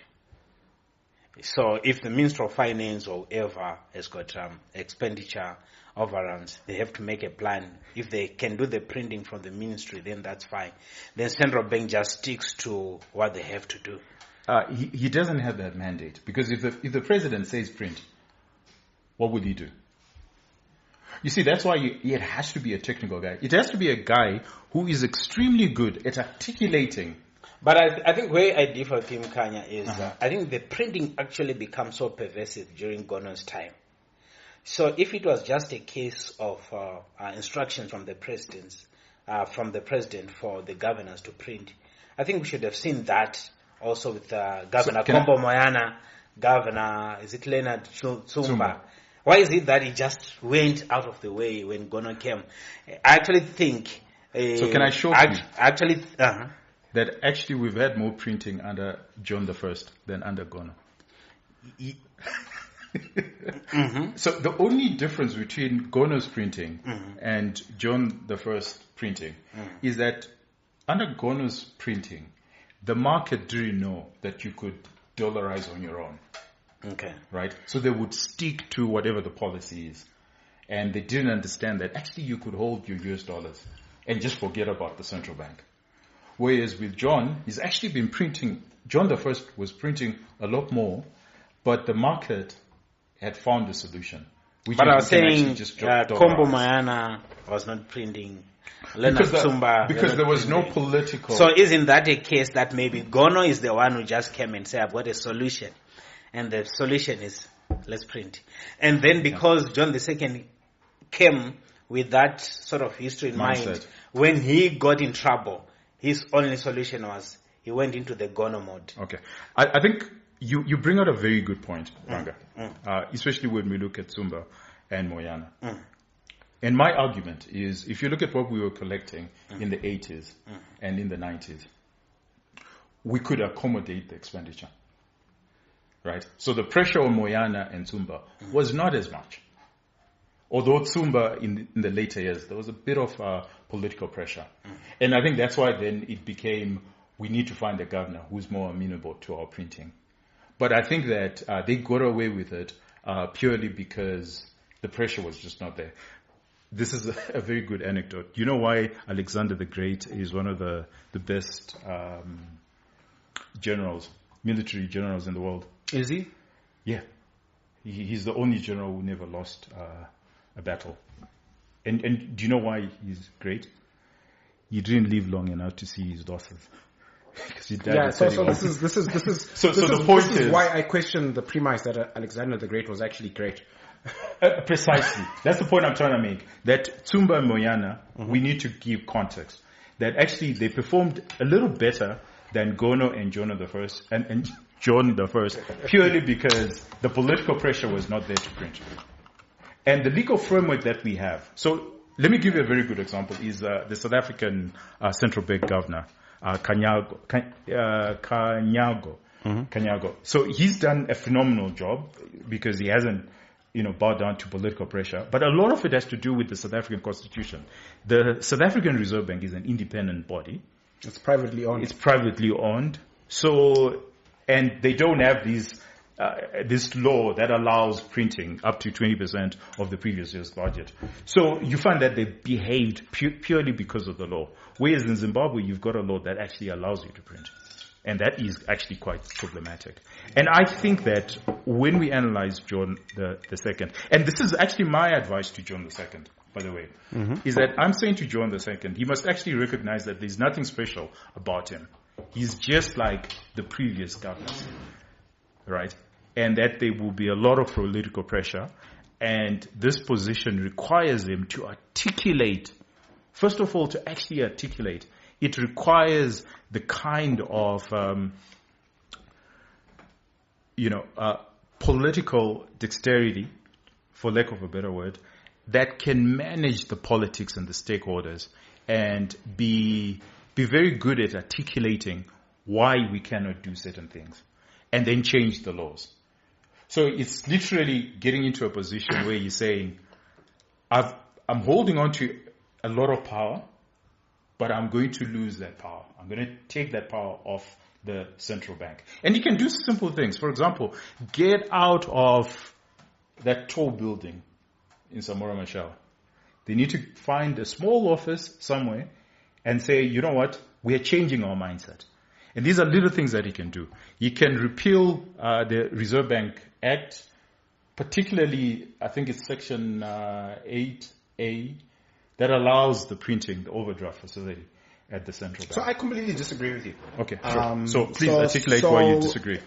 So if the Minister of Finance or whoever has got expenditure overruns, they have to make a plan. If they can do the printing from the ministry, then that's fine. Then central bank just sticks to what they have to do. He doesn't have that mandate, because if the president says print, what will he do? You see, that's why it has to be a technical guy. It has to be a guy who is extremely good at articulating. But I think where I differ with him, Kanya, is I think the printing actually becomes so pervasive during Gono's time. So if it was just a case of instructions from the president for the governors to print, I think we should have seen that also with Governor Kombo Moyana, Governor, is it Leonard Tsumba? Why is it that he just went out of the way when Gono came? I actually think... so can I show you? Actually... that actually we've had more printing under John I than under Gono. So the only difference between Gono's printing and John I's printing is that under Gono's printing, the market didn't know that you could dollarize on your own. Okay. Right? So they would stick to whatever the policy is. And they didn't understand that actually you could hold your US dollars and just forget about the central bank. Whereas with John, he's actually been printing, John I was printing a lot more, but the market had found a solution. But I was saying Kombo Moyana was not printing. Leonard Tsumba. Because there was no political... So isn't that a case that maybe Gono is the one who just came and said, I've got a solution. And the solution is, let's print. And then because John II came with that sort of history in mind, when he got in trouble, his only solution was he went into the Gono mode. Okay. I think you bring out a very good point, Ranga, especially when we look at Tsumba and Moyana. And my argument is, if you look at what we were collecting in the 80s and in the 90s, we could accommodate the expenditure. Right? So the pressure on Moyana and Tsumba was not as much. Although Tsumba, in the later years, there was a bit of political pressure. And I think that's why then it became, we need to find a governor who's more amenable to our printing. But I think that they got away with it purely because the pressure was just not there. This is a very good anecdote. You know why Alexander the Great is one of the best military generals in the world. Is he? Yeah. He's the only general who never lost a battle. And do you know why he's great? He didn't live long enough to see his losses. Because he died at 31. This is why I question the premise that Alexander the Great was actually great. Precisely. That's the point I'm trying to make. That Tumba and Moyana, we need to give context. That actually they performed a little better than Gono and John the First and John the First, purely because the political pressure was not there to print. And the legal framework that we have. So let me give you a very good example. Is the South African central bank governor, Kanyago. So he's done a phenomenal job because he hasn't, bowed down to political pressure. But a lot of it has to do with the South African constitution. The South African Reserve Bank is an independent body. It's privately owned. So, and they don't have this law that allows printing up to 20% of the previous year's budget. So you find that they behaved purely because of the law. Whereas in Zimbabwe, you've got a law that actually allows you to print. And that is actually quite problematic. And I think that when we analyze John the Second, and this is actually my advice to John the Second, by the way, is that I'm saying to John the Second, he must actually recognize that there's nothing special about him. He's just like the previous governors, right? And that there will be a lot of political pressure. And this position requires him to articulate, first of all, to actually articulate. It requires the kind of, political dexterity, for lack of a better word, that can manage the politics and the stakeholders and be very good at articulating why we cannot do certain things and then change the laws. So it's literally getting into a position where you're saying, I'm holding on to a lot of power, but I'm going to lose that power. I'm going to take that power off the central bank. And you can do simple things. For example, get out of that tall building in Samora Machel. They need to find a small office somewhere and say, you know what, we are changing our mindset. And these are little things that he can do. He can repeal the Reserve Bank Act, particularly, I think it's Section 8A, that allows the printing, the overdraft facility at the central bank. So I completely disagree with you. Okay, sure. So please articulate why you disagree.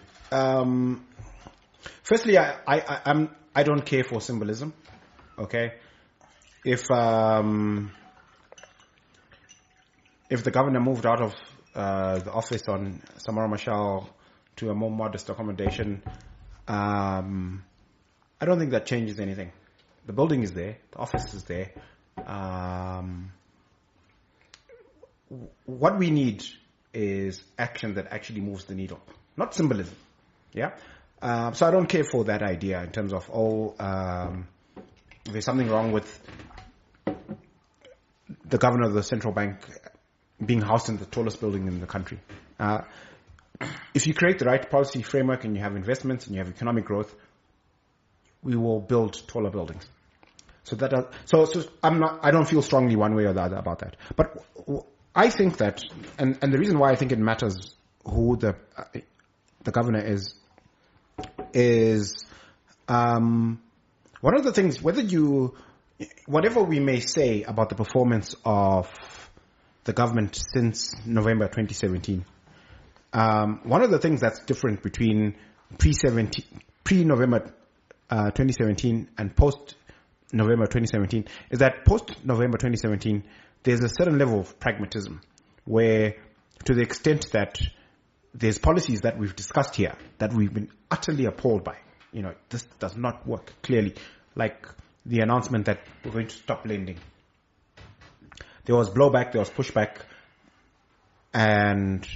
Firstly, I don't care for symbolism. Okay, if the governor moved out of the office on Samora Machel to a more modest accommodation, I don't think that changes anything. The building is there, the office is there. What we need is action that actually moves the needle, not symbolism. Yeah. So I don't care for that idea in terms of there's something wrong with the governor of the central bank being housed in the tallest building in the country. If you create the right policy framework and you have investments and you have economic growth, we will build taller buildings. So I don't feel strongly one way or the other about that. But I think that, and the reason why I think it matters who the governor is one of the things, whatever we may say about the performance of the government since November 2017, one of the things that's different between pre-November 2017 and post-November 2017 is that post-November 2017, there's a certain level of pragmatism where, to the extent that there's policies that we've discussed here that we've been utterly appalled by, this does not work clearly, like the announcement that we're going to stop lending. There was blowback, there was pushback, and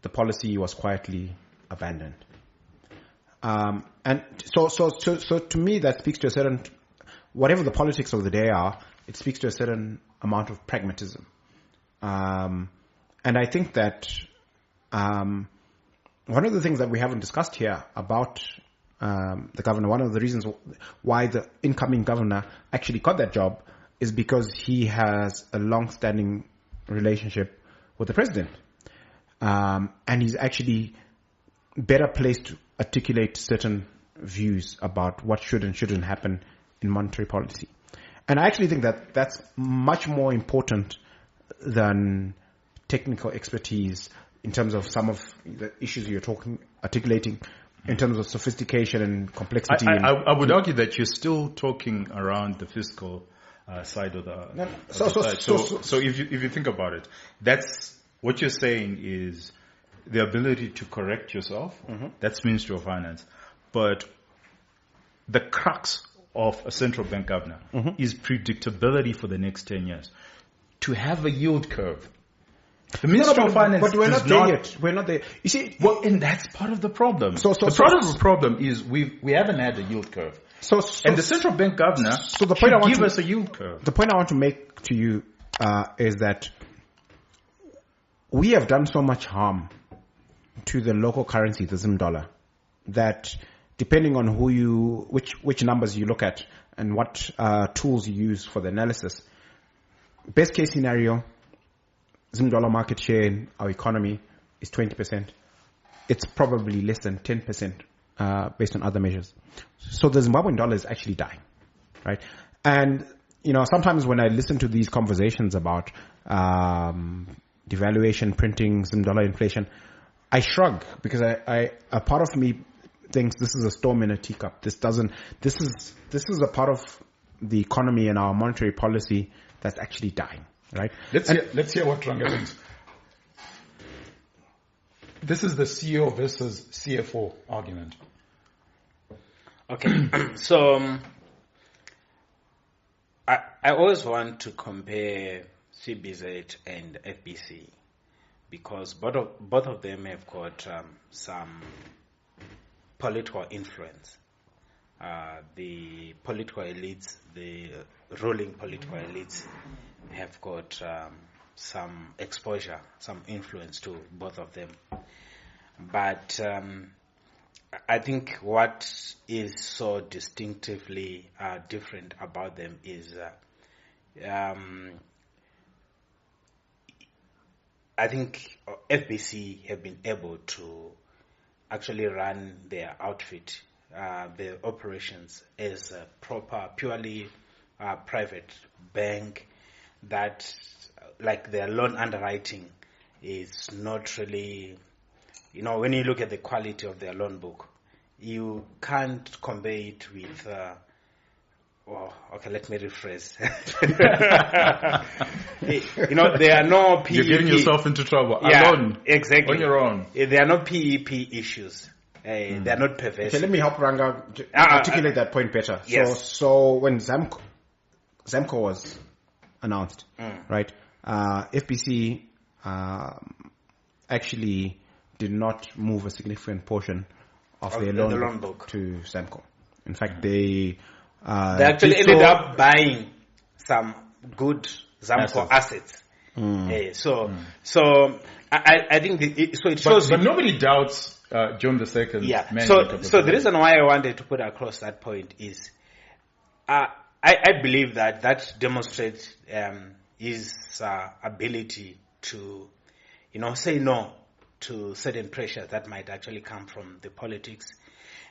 the policy was quietly abandoned. And so to me, that speaks to a certain, whatever the politics of the day are, it speaks to a certain amount of pragmatism. And I think that one of the things that we haven't discussed here about the governor, one of the reasons why the incoming governor actually got that job is because he has a long-standing relationship with the president. And he's actually better placed to articulate certain views about what should and shouldn't happen in monetary policy. And I actually think that that's much more important than technical expertise in terms of some of the issues you're articulating, in terms of sophistication and complexity. I would argue that you're still talking around the fiscal side of the. So if you think about it, that's what you're saying is the ability to correct yourself. That's Ministry of Finance, but the crux of a central bank governor is predictability for the next 10 years. To have a yield curve. The Ministry of Finance, but we're not there yet. We're not there. You see, well, and that's part of the problem. The problem is we haven't had a yield curve. And the central bank governor should give us a yield curve. The point I want to make to you is that we have done so much harm to the local currency, the Zim dollar, that depending on which numbers you look at and what tools you use for the analysis, best case scenario, Zim dollar market share in our economy is 20%. It's probably less than 10% based on other measures. So the Zimbabwean dollar is actually dying, right? And, sometimes when I listen to these conversations about devaluation, printing, Zim dollar inflation, I shrug because a part of me thinks this is a storm in a teacup. This is a part of the economy and our monetary policy that's actually dying. Right. Let's hear what Ranga thinks. This is the CEO versus CFO argument. Okay, so I always want to compare CBZ and FBC because both of them have got some political influence. The political elites, the ruling political elites, have got some exposure, some influence to both of them. But I think what is so distinctively different about them is I think FBC have been able to actually run their outfit, their operations as a proper, purely private bank that, like their loan underwriting is not really, when you look at the quality of their loan book, you can't compare it with, let me rephrase. There are no PEP. You're getting yourself into trouble. Yeah, alone. Exactly. On your own. There are no PEP issues. They are not perverse. Okay, let me help Ranga articulate that point better. Yes. So when Zamco was announced, right? FBC actually did not move a significant portion of their loan book to Zamco. In fact, they actually ended up buying some good Zamco assets. So I think it shows. But nobody doubts John II. Yeah. So the reason why I wanted to put across that point is, I believe that demonstrates his ability to, say no to certain pressures that might actually come from the politics.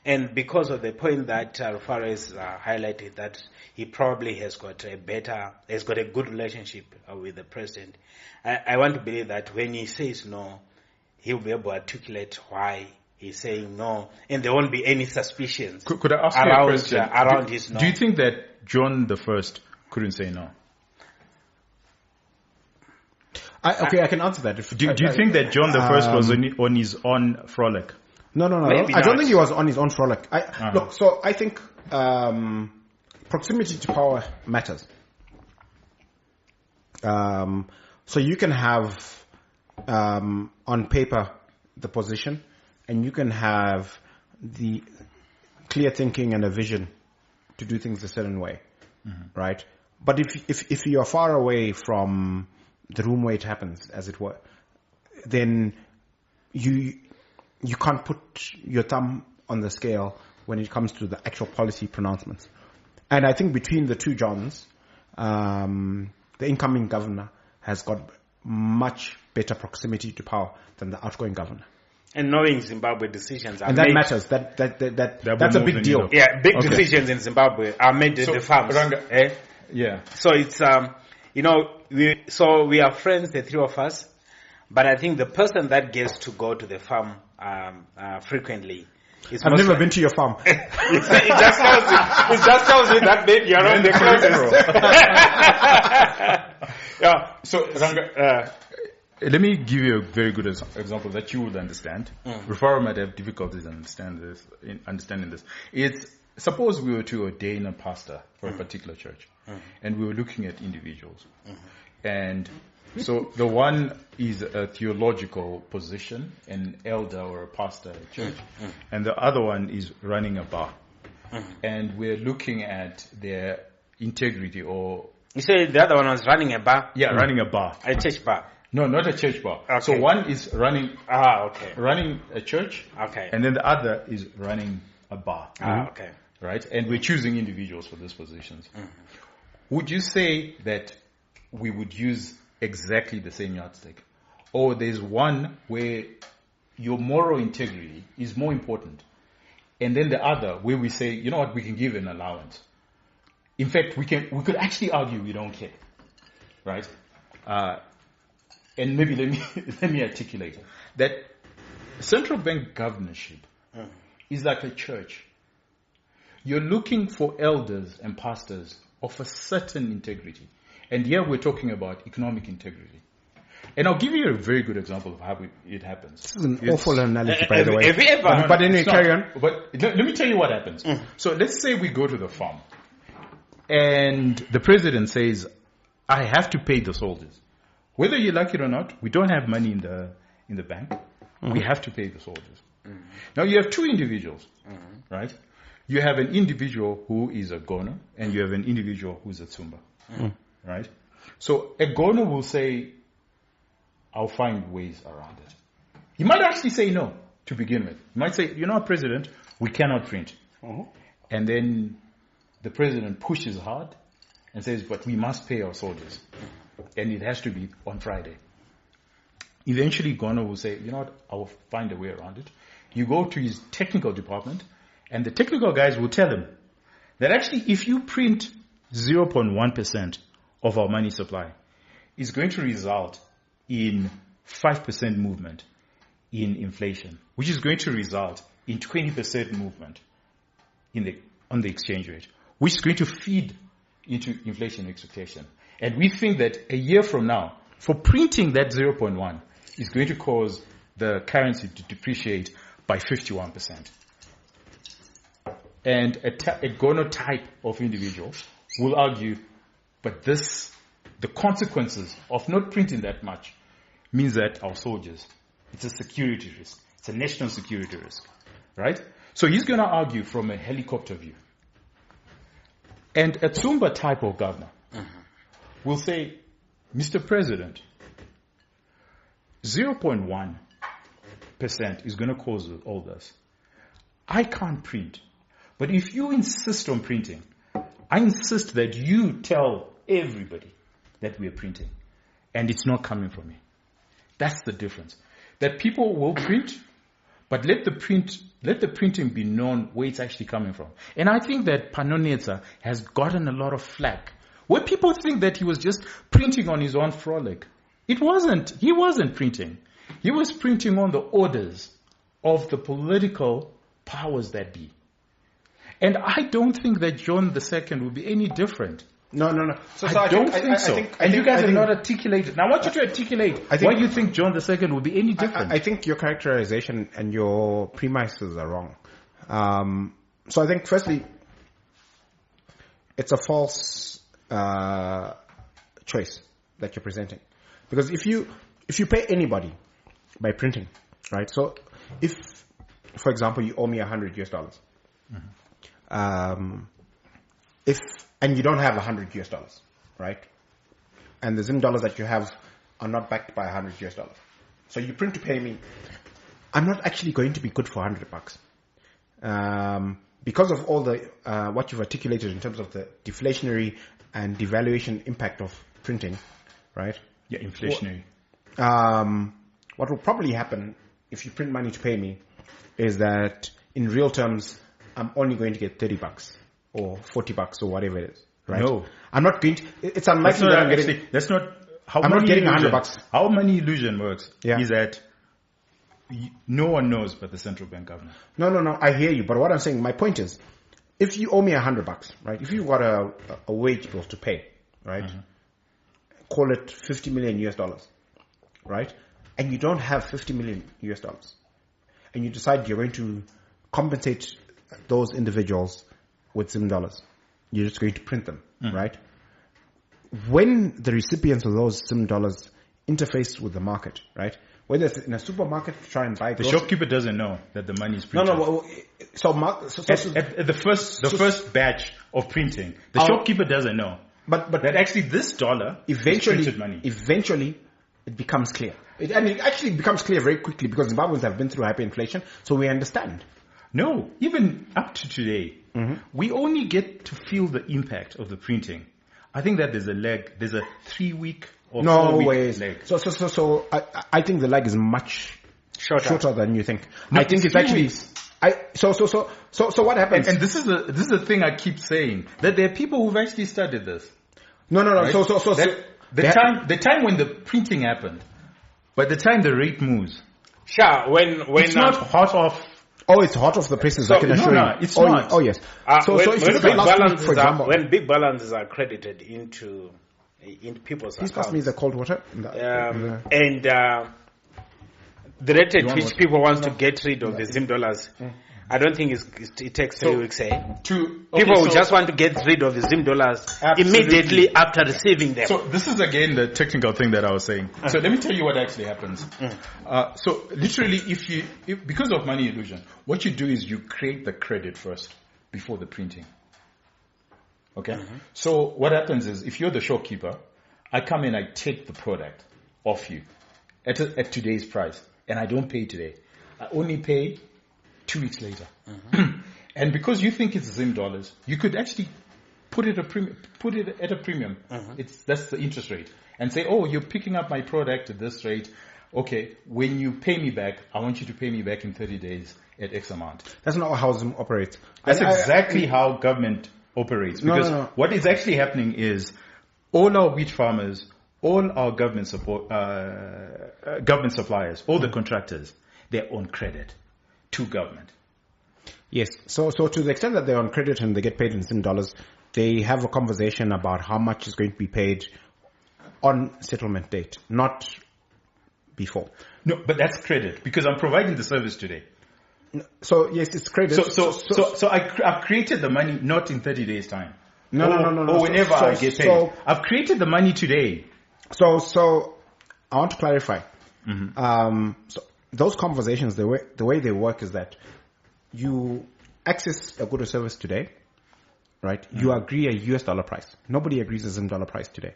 And because of the point that Rufares highlighted, that he probably has got a good relationship with the president, I want to believe that when he says no, he'll be able to articulate why he's saying no, and there won't be any suspicions. Could I ask you a question? Around his no. Do you think that John I couldn't say no? I can answer that. Do you think that John I was on his own frolic? No. I don't think he was on his own frolic. Look, so I think proximity to power matters. So you can have on paper the position, and you can have the clear thinking and a vision to do things a certain way, right? But if you are far away from the room where it happens, as it were, then you can't put your thumb on the scale when it comes to the actual policy pronouncements. And I think between the two Johns, the incoming governor has got much better proximity to power than the outgoing governor. And knowing Zimbabwe decisions are And that made, matters. That's a will big move the deal. needle. yeah, big Okay. decisions in Zimbabwe are made at So, the farms. Ranga- eh? Yeah. So it's we are friends, the three of us, but I think the person that gets to go to the farm frequently is I've never been to your farm. it just tells you that maybe you're not the closest. Yeah. So, Ranga, let me give you a very good example that you would understand. Rufaro might have difficulties in understanding this. It's, suppose we were to ordain a pastor for a particular church, and we were looking at individuals. And so the one is a theological position, an elder or a pastor at church, and the other one is running a bar. And we're looking at their integrity or... You say the other one was running a bar? Yeah, running a bar. A church bar. No, not a church bar. Okay. So one is running Okay. running a church, Okay. and then the other is running a bar. Okay. Right? And we're choosing individuals for these positions. Would you say that we would use exactly the same yardstick? Or there's one where your moral integrity is more important, and then the other where we say, you know what, we can give an allowance. In fact, we could actually argue we don't care. Right? And maybe let me articulate that central bank governorship is like a church. You're looking for elders and pastors of a certain integrity. And here we're talking about economic integrity. And I'll give you a very good example of how it happens. This is an awful analogy, by the way. Have you ever... But anyway, It's not. carry on. But let me tell you what happens. So let's say we go to the farm, and the president says, I have to pay the soldiers. Whether you like it or not, we don't have money in the bank. We have to pay the soldiers. Now you have two individuals, right? You have an individual who is a Gono, and you have an individual who's a Tsumba, right? So a Gono will say, I'll find ways around it. He might actually say no to begin with. He might say, you know, President, we cannot print. And then the president pushes hard and says, but we must pay our soldiers. And it has to be on Friday. Eventually, Gono will say, you know what, I will find a way around it. You go to his technical department, and the technical guys will tell him that actually if you print 0.1% of our money supply, it's going to result in 5% movement in inflation, which is going to result in 20% movement on the exchange rate, which is going to feed into inflation expectation. And we think that a year from now, for printing that 0.1 is going to cause the currency to depreciate by 51%. And a Gono type of individual will argue, but the consequences of not printing that much means that our soldiers, it's a security risk. It's a national security risk, right? So he's going to argue from a helicopter view. And a Tsumba type of governor will say, Mr. President, 0.1% is going to cause all this. I can't print. But if you insist on printing, I insist that you tell everybody that we are printing. And it's not coming from me. That's the difference. That people will print, but let the printing be known where it's actually coming from. And I think that Panonetsa has gotten a lot of flack, where people think that he was just printing on his own frolic. It wasn't. He wasn't printing. He was printing on the orders of the political powers that be. And I don't think that John II will be any different. No. I don't think so. And you guys have not articulated. Now I want you to articulate why you think John II will be any different. I think your characterization and your premises are wrong. So I think firstly, it's a false choice that you're presenting. Because if you pay anybody by printing, right? So if, for example, you owe me $100, and you don't have $100, right? And the Zim dollars that you have are not backed by $100. So you print to pay me. I'm not actually going to be good for $100. Because of all the what you've articulated in terms of the deflationary and devaluation impact of printing, right? Yeah, inflationary. What will probably happen if you print money to pay me, is that in real terms, I'm only going to get $30 or $40 or whatever it is, right? No. I'm not going to, it's unlikely that I'm getting, that's not how I'm not money getting illusion- $100. How money illusion works Yeah. is that no one knows but the central bank governor. No, I hear you. But what I'm saying, my point is, if you owe me $100, right? If you got a wage bill to pay, right? Call it $50 million US, right? And you don't have $50 million US, and you decide you're going to compensate those individuals with Zim dollars. You're just going to print them, right? When the recipients of those Zim dollars interface with the market, right? Whether it's in a supermarket to try and buy The groceries. shopkeeper doesn't know that the money is printed. At the first batch of printing, the shopkeeper doesn't know. But That actually this dollar is printed money. Eventually, it becomes clear. And it actually becomes clear very quickly because Zimbabweans have been through hyperinflation, so we understand. No, even up to today, we only get to feel the impact of the printing. I think that there's a 3-week or 4-week lag. So I think the lag is much shorter than you think. No, I think it's 3 actually. weeks. So what happens? And this is the thing I keep saying, that there are people who've actually studied this. No. Right? The time when the printing happened, by the time the rate moves, when it's not hot off. Oh, it's hot off the presses. I can assure you. It's not. Oh, yes. So if you look at last week, for example, when big balances are credited into people's please accounts, pass me the cold water. and the rate at which people want to get rid of the Zim dollars, I don't think it takes 3 weeks. People who just want to get rid of the Zim dollars immediately after receiving them. So this is again the technical thing that I was saying. So let me tell you what actually happens. So literally, because of money illusion, what you do is you create the credit first before the printing. Okay. So what happens is, if you're the shopkeeper, I come in, I take the product off you at today's price, and I don't pay today. I only pay 2 weeks later. And because you think it's Zim dollars, you could actually put it at a premium. That's the interest rate, and say, oh, you're picking up my product at this rate. Okay, when you pay me back, I want you to pay me back in 30 days at X amount. That's not how Zim operates. That's exactly how government operates. Because what is actually happening is all our wheat farmers, all our government suppliers, all the contractors, they're on credit to government. Yes. So to the extent that they're on credit and they get paid in Zim dollars, they have a conversation about how much is going to be paid on settlement date, not before. No, but that's credit because I'm providing the service today. So yes, it's credit. So I've created the money not in 30 days time. No. Or whenever I get paid. So I've created the money today. So I want to clarify. So those conversations, the way they work is that you access a good or service today, right? You agree a US dollar price. Nobody agrees a Zim dollar price today.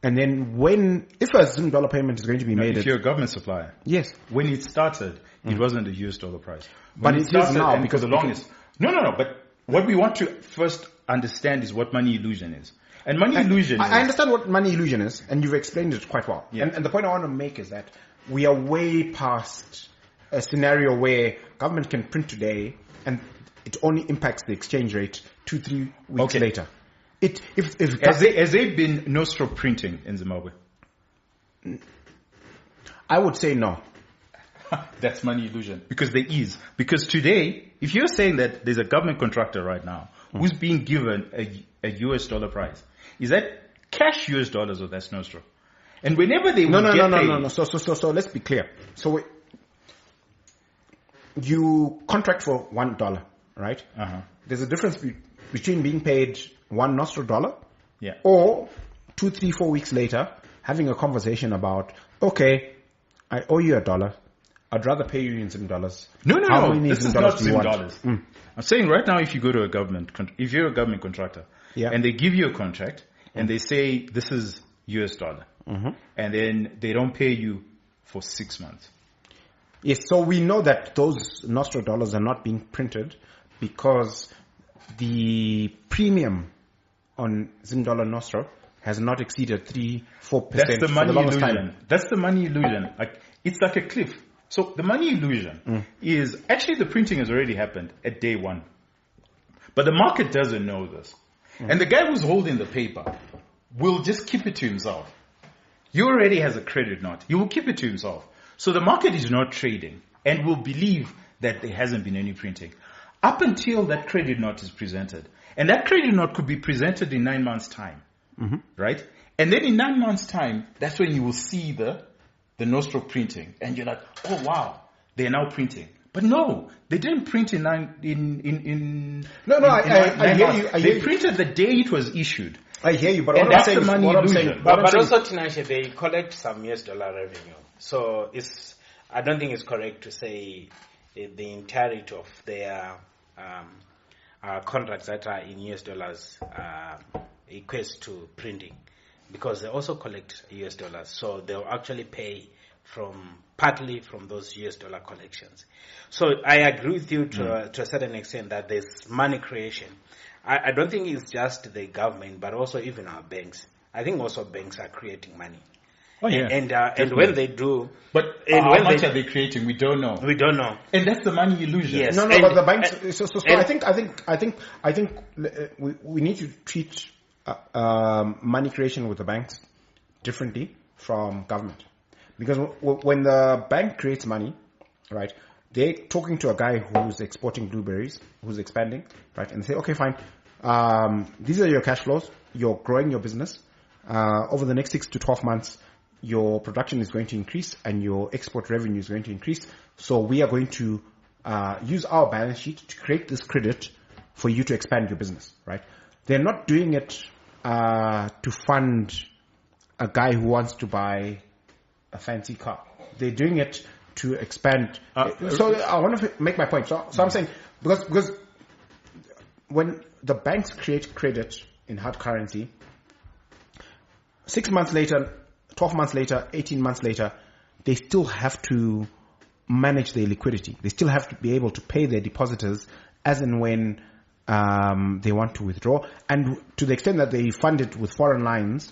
And then if a Zim dollar payment is going to be made... If you're a government supplier. Yes. When it started, it wasn't a US dollar price. But it is now because the longest... No. But what we want to first understand is what money illusion is. And money illusion I understand what money illusion is, and you've explained it quite well. Yeah. And the point I want to make is that we are way past a scenario where government can print today and it only impacts the exchange rate 2-3 weeks later. Has there been Nostro printing in Zimbabwe? I would say no. That's money illusion. Because there is. Because today, if you're saying that there's a government contractor right now who's being given a US dollar price, is that cash US dollars or that's Nostro? And whenever they get paid... No. So let's be clear. So you contract for $1, right? There's a difference between being paid $1 Nostro dollar or 2, 3, 4 weeks later having a conversation about, okay, I owe you $1. I'd rather pay you in Zim dollars. No. This is not Zim dollars. I'm saying right now, if you go to if you're a government contractor, and they give you a contract, and they say this is US dollar, and then they don't pay you for 6 months. Yes, so we know that those Nostro dollars are not being printed because the premium on Zim dollar Nostro has not exceeded 3-4%. That's the money illusion. That's the money illusion. It's like a cliff. So the money illusion is actually the printing has already happened at day one. But the market doesn't know this. And the guy who's holding the paper will just keep it to himself. He already has a credit note. He will keep it to himself. So the market is not trading and will believe that there hasn't been any printing up until that credit note is presented. And that credit note could be presented in 9 months' time, right? And then in 9 months' time, that's when you will see the no-stroke printing. And you're like, oh, wow, they're now printing. But no, they didn't print in I hear you. They printed the day it was issued. I hear you, but And what I'm that's saying the is, money illusion. But also, Tinashe, they collect some US dollar revenue. So I don't think it's correct to say the entirety of their contracts that are in US dollars equates to printing, because they also collect US dollars. So they'll actually pay partly from those US dollar collections. So I agree with you to a certain extent that there's money creation. I don't think it's just the government, but also even our banks. I think also banks are creating money. Oh yeah, and when they do, but how much are they creating? We don't know. We don't know, and that's the money illusion. Yes. No, but the banks. I think we need to treat money creation with the banks differently from government, because when the bank creates money, right? They're talking to a guy who's exporting blueberries, who's expanding, right? And they say, okay, fine. These are your cash flows. You're growing your business. Over the next 6 to 12 months, your production is going to increase and your export revenue is going to increase. So we are going to use our balance sheet to create this credit for you to expand your business, right? They're not doing it to fund a guy who wants to buy a fancy car. They're doing it to expand. So I want to make my point. So I'm saying, because when the banks create credit in hard currency, 6 months later, 12 months later, 18 months later, they still have to manage their liquidity. They still have to be able to pay their depositors as and when they want to withdraw. And to the extent that they fund it with foreign lines,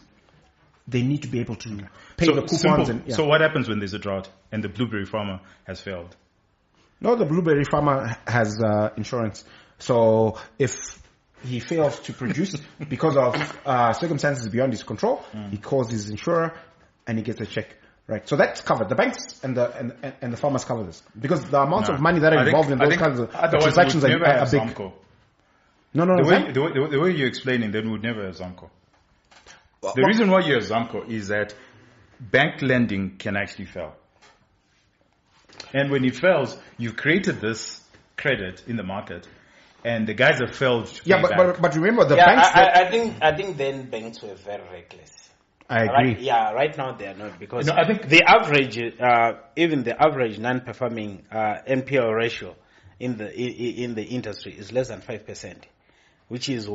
they need to be able to pay the coupons. So what happens when there's a drought and the blueberry farmer has failed? No, the blueberry farmer has insurance. So if he fails to produce because of circumstances beyond his control, he calls his insurer and he gets a check. Right, so that's covered. The banks and the farmers cover this, because the amounts of money that are involved in those kinds of transactions are big. Zamco. No. The way you're explaining, then we would never have Zamco. The reason why you have Zamco is that bank lending can actually fail. And when it fails, you've created this credit in the market, and the guys have failed to pay back. But remember, the banks... I think then banks were very reckless. I agree. Right now they are not, because I think the average, even the average non-performing NPL ratio in the industry is less than 5%. Which is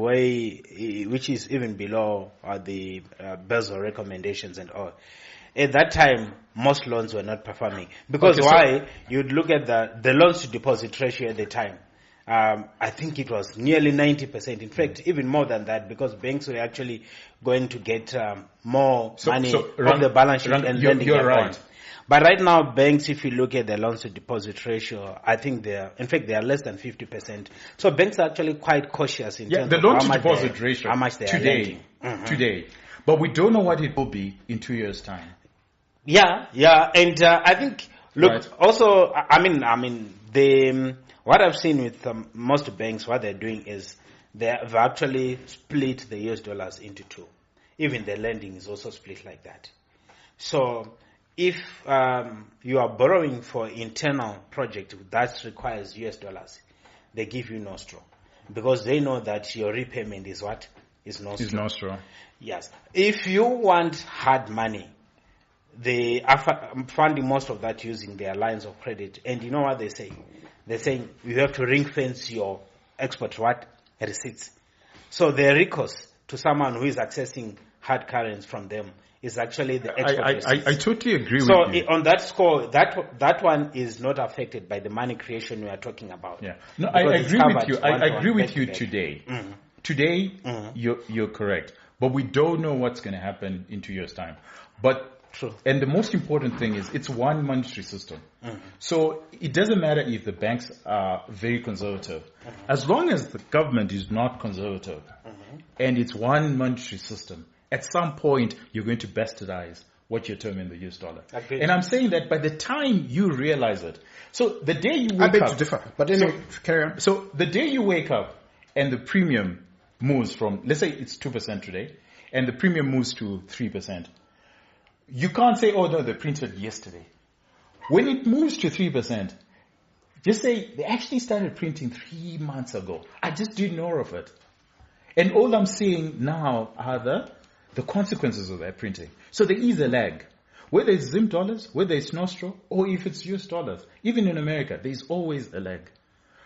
even below the Basel recommendations and all. At that time, most loans were not performing, because you'd look at the loans to deposit ratio at the time. I think it was nearly 90%. In fact, even more than that, because banks were actually going to get more money from the balance sheet and lending. You're right. But right now, banks, if you look at the loans to deposit ratio, I think they are less than 50%. So banks are actually quite cautious in terms of the loan to deposit ratio how much they are lending. Today. But we don't know what it will be in 2 years' time. Yeah, and I think, also, what I've seen with most banks, what they're doing is they've actually split the US dollars into two. Even the lending is also split like that. So if you are borrowing for internal project that requires US dollars, they give you nostro, because they know that your repayment is what? Is nostro. Is nostro. Yes. If you want hard money, they are funding most of that using their lines of credit. And you know what they say? They're saying you have to ring fence your export receipts. So the recourse to someone who is accessing hard currency from them is actually the export receipts. I totally agree with you. So on that score, that one is not affected by the money creation we are talking about. Yeah. No, I agree with you. I agree with you today. Mm-hmm. Today, you're correct. But we don't know what's going to happen in 2 years' time. But True. And the most important thing is it's one monetary system. So it doesn't matter if the banks are very conservative. As long as the government is not conservative and it's one monetary system, at some point you're going to bastardize what you term in the US dollar. Agreed. And I'm saying that by the time you realize it, so the day you wake I beg up, to differ. But anyway, carry on. so the day you wake up and the premium moves from, let's say it's 2% today, and the premium moves to 3%, you can't say, oh no, they printed yesterday. When it moves to 3%, just say they actually started printing 3 months ago. I just didn't know of it. And all I'm seeing now are the consequences of that printing. So there is a lag. Whether it's Zim dollars, whether it's Nostro, or if it's US dollars, even in America, there's always a lag.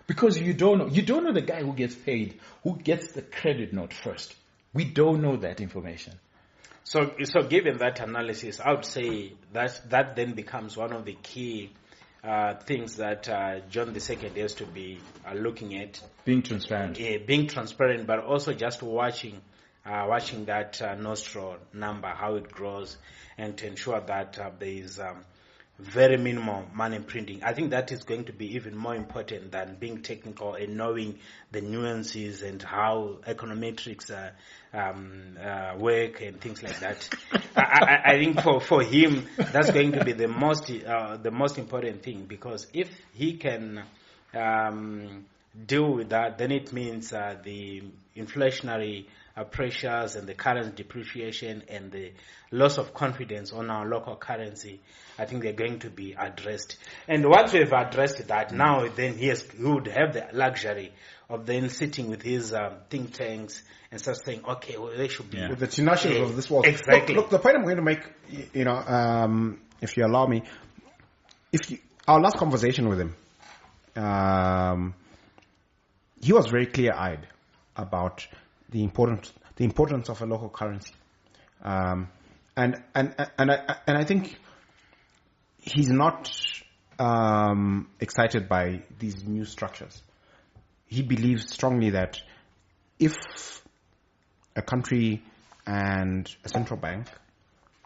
Because you don't know the guy who gets paid, who gets the credit note first. We don't know that information. So given that analysis, I would say that then becomes one of the key things that John II has to be looking at. Being transparent. Being transparent, but also just watching that Nostro number, how it grows, and to ensure that there is very minimal money printing. I think that is going to be even more important than being technical and knowing the nuances and how econometrics work and things like that. I think for him that's going to be the most important thing, because if he can deal with that, then it means the inflationary pressures and the currency depreciation and the loss of confidence on our local currency, I think they're going to be addressed. And once we've addressed that, now then he would have the luxury of then sitting with his think tanks and start saying, okay, well, they should be with the Tinashes of this world. Exactly. Look, the point I'm going to make, if you allow me, our last conversation with him, he was very clear-eyed about the importance of a local currency, and I think he's not excited by these new structures. He believes strongly that if a country and a central bank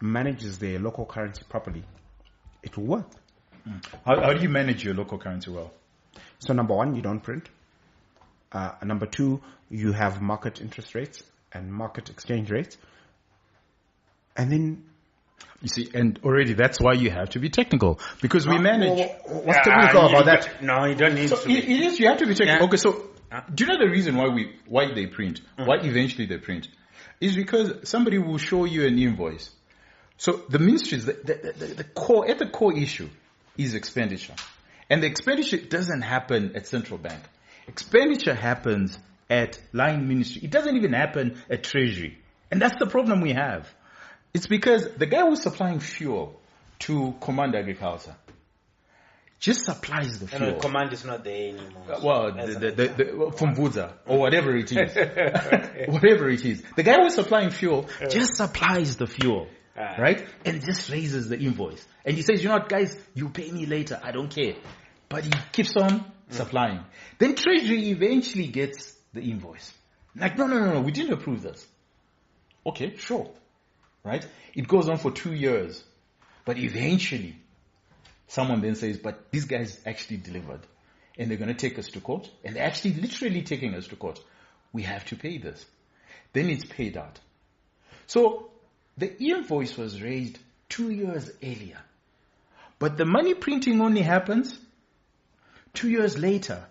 manages their local currency properly, it will work. How do you manage your local currency well? So number one, you don't print. Number two, you have market interest rates and market exchange rates. And then, you see, and already that's why you have to be technical, because we manage. What's technical about that? No, you don't need So to. it is, you have to be technical. Yeah. Okay, so do you know the reason why they print, why eventually they print, is because somebody will show you an invoice. So the ministries, the core issue is expenditure, and the expenditure doesn't happen at central bank. Expenditure happens at line ministry. It doesn't even happen at treasury. And that's the problem we have. It's because the guy who's supplying fuel to Command Agriculture just supplies the fuel. No, command is not there anymore. Well, the from Budza or whatever it is. Whatever it is. The guy who's supplying fuel just supplies the fuel. Right? And just raises the invoice. And he says, you know what, guys, you pay me later. I don't care. But he keeps on supplying. Then Treasury eventually gets the invoice. Like, no, we didn't approve this. Okay, sure. Right? It goes on for 2 years. But eventually, someone then says, but these guys actually delivered. And they're going to take us to court. And they're actually literally taking us to court. We have to pay this. Then it's paid out. So, the invoice was raised 2 years earlier. But the money printing only happens 2 years later.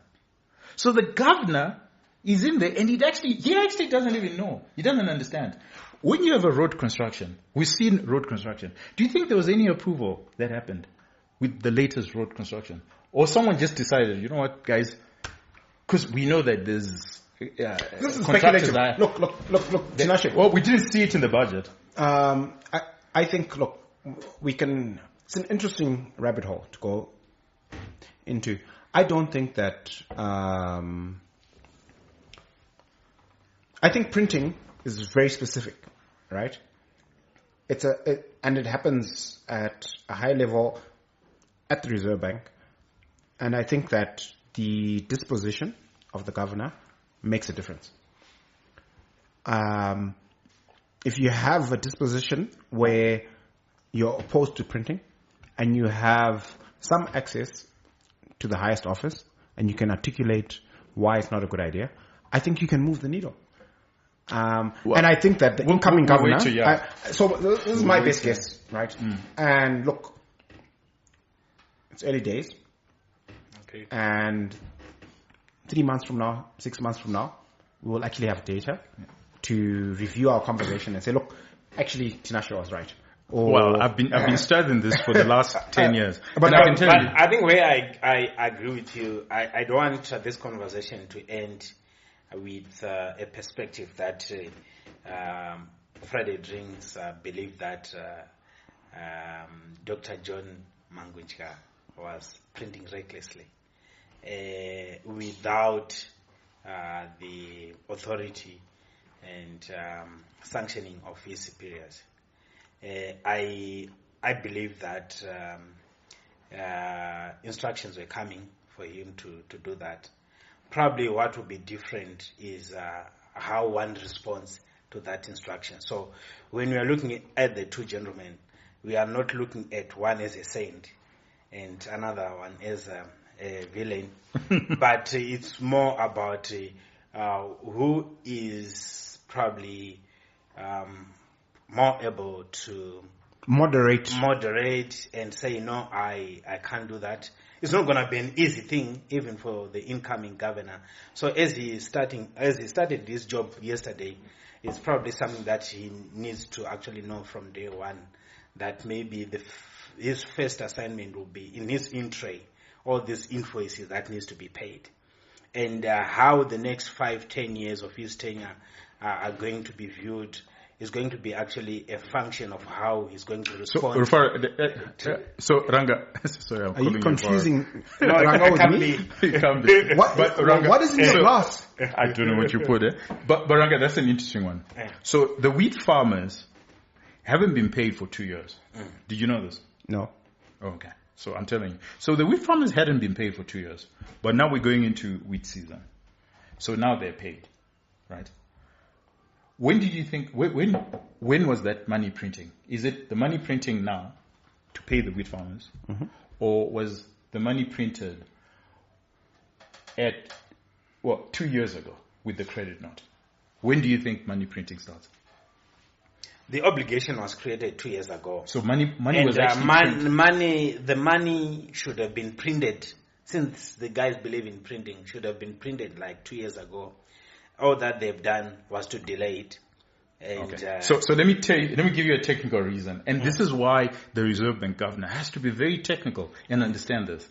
So the governor is in there, and he actually doesn't even know. He doesn't understand. When you have a road construction, we've seen road construction. Do you think there was any approval that happened with the latest road construction? Or someone just decided, you know what, guys, because we know that there's this is speculative. Look, Tinashe. Well, we didn't see it in the budget. I think, look, it's an interesting rabbit hole to go into. I don't think that, I think printing is very specific, right? And it happens at a high level at the Reserve Bank. And I think that the disposition of the governor makes a difference. If you have a disposition where you're opposed to printing, and you have some access to the highest office, and you can articulate why it's not a good idea, I think you can move the needle. And I think that the incoming governor... so this is my best guess, right? And look, it's early days. Okay. And 3 months from now, 6 months from now, we will actually have data to review our conversation and say, look, actually, Tinashe was right. Well, I've been studying this for the last 10 years. But I think where I agree with you, I don't want this conversation to end with a perspective that Friday Drinks believe that Dr. John Mangwenjika was printing recklessly without the authority and sanctioning of his superiors. I believe that instructions were coming for him to do that. Probably what would be different is how one responds to that instruction. So when we are looking at the two gentlemen, we are not looking at one as a saint and another one as a villain, but it's more about who is probably more able to moderate and say, no, I can't do that. It's not going to be an easy thing, even for the incoming governor. So as he started this job yesterday, it's probably something that he needs to actually know from day one, that maybe his first assignment will be in his in-tray, all these invoices that needs to be paid. And how the next 5-10 years of his tenure are going to be viewed is going to be actually a function of how he's going to respond. So Ranga, sorry, I'm are you confusing Ranga with me? It can't be. What is in your glass? I don't know what you put there. But Ranga, that's an interesting one. So the wheat farmers haven't been paid for 2 years. Did you know this? No. Okay. So I'm telling you. So the wheat farmers hadn't been paid for 2 years. But now we're going into wheat season. So now they're paid. Right? When did you think, when was that money printing? Is it the money printing now to pay the wheat farmers? Or was the money printed at, 2 years ago with the credit note? When do you think money printing starts? The obligation was created 2 years ago. So money was actually the money should have been printed, since the guys believe in printing, should have been printed like 2 years ago. All that they've done was to delay it. And, okay. So let me give you a technical reason. And this is why the Reserve Bank governor has to be very technical and understand this.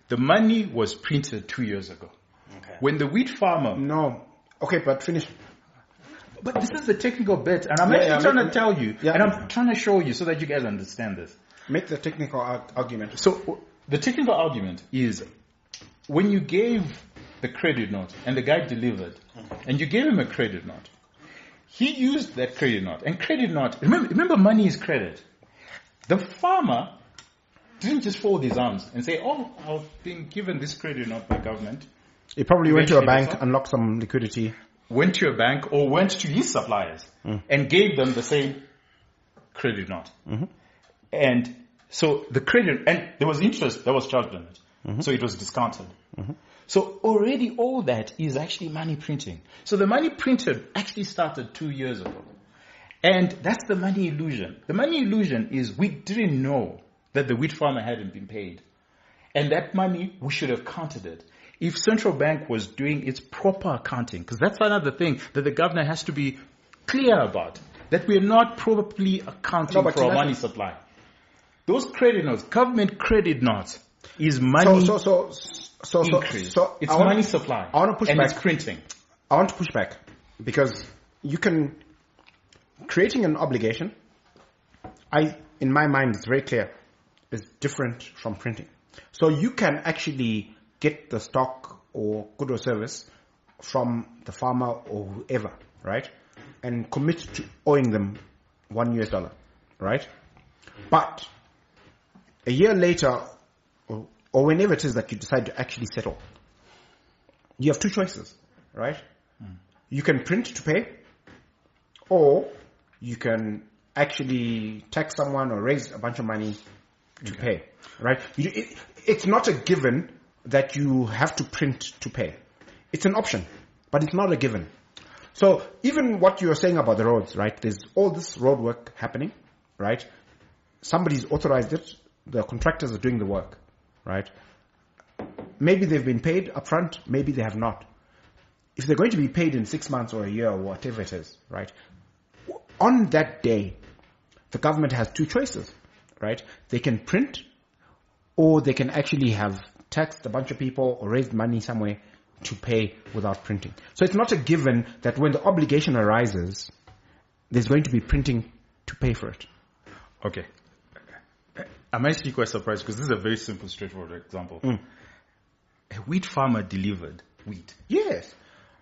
The money was printed 2 years ago. Okay. When the wheat farmer... No. Okay, but finish. But this is the technical bit, and I'm trying to tell you, and I'm trying to show you so that you guys understand this. Make the technical argument. So the technical argument is, when you gave the credit note and the guy delivered, and you gave him a credit note, he used that credit note. And credit note, remember money is credit. The farmer didn't just fold his arms and say, oh, I've been given this credit note by government. He probably went to a bank, unlocked some liquidity. Went to a bank or went to his suppliers and gave them the same credit note. And so the credit, and there was interest that was charged on it. So it was discounted. So already all that is actually money printing. So the money printed actually started 2 years ago. And that's the money illusion. The money illusion is we didn't know that the wheat farmer hadn't been paid. And that money, we should have counted it. If central bank was doing its proper accounting, because that's another thing that the governor has to be clear about, that we're not properly accounting for our money supply. Those credit notes, government credit notes, is money increase. It's money supply. I want to push and back. It's printing. I want to push back because creating an obligation, in my mind, it's very clear, is different from printing. So you can actually get the stock or good or service from the farmer or whoever, right? And commit to owing them $1, right? But a year later, or whenever it is that you decide to actually settle, you have two choices, right? You can print to pay, or you can actually tax someone or raise a bunch of money to pay, right? It's not a given that you have to print to pay. It's an option, but it's not a given. So even what you're saying about the roads, right? There's all this road work happening, right? Somebody's authorized it. The contractors are doing the work, right? Maybe they've been paid upfront. Maybe they have not. If they're going to be paid in 6 months or a year or whatever it is, right? On that day, the government has two choices, right? They can print, or they can actually have taxed a bunch of people or raised money somewhere to pay without printing. So it's not a given that when the obligation arises, there's going to be printing to pay for it. Okay. I'm actually quite surprised because this is a very simple, straightforward example. A wheat farmer delivered wheat. Yes.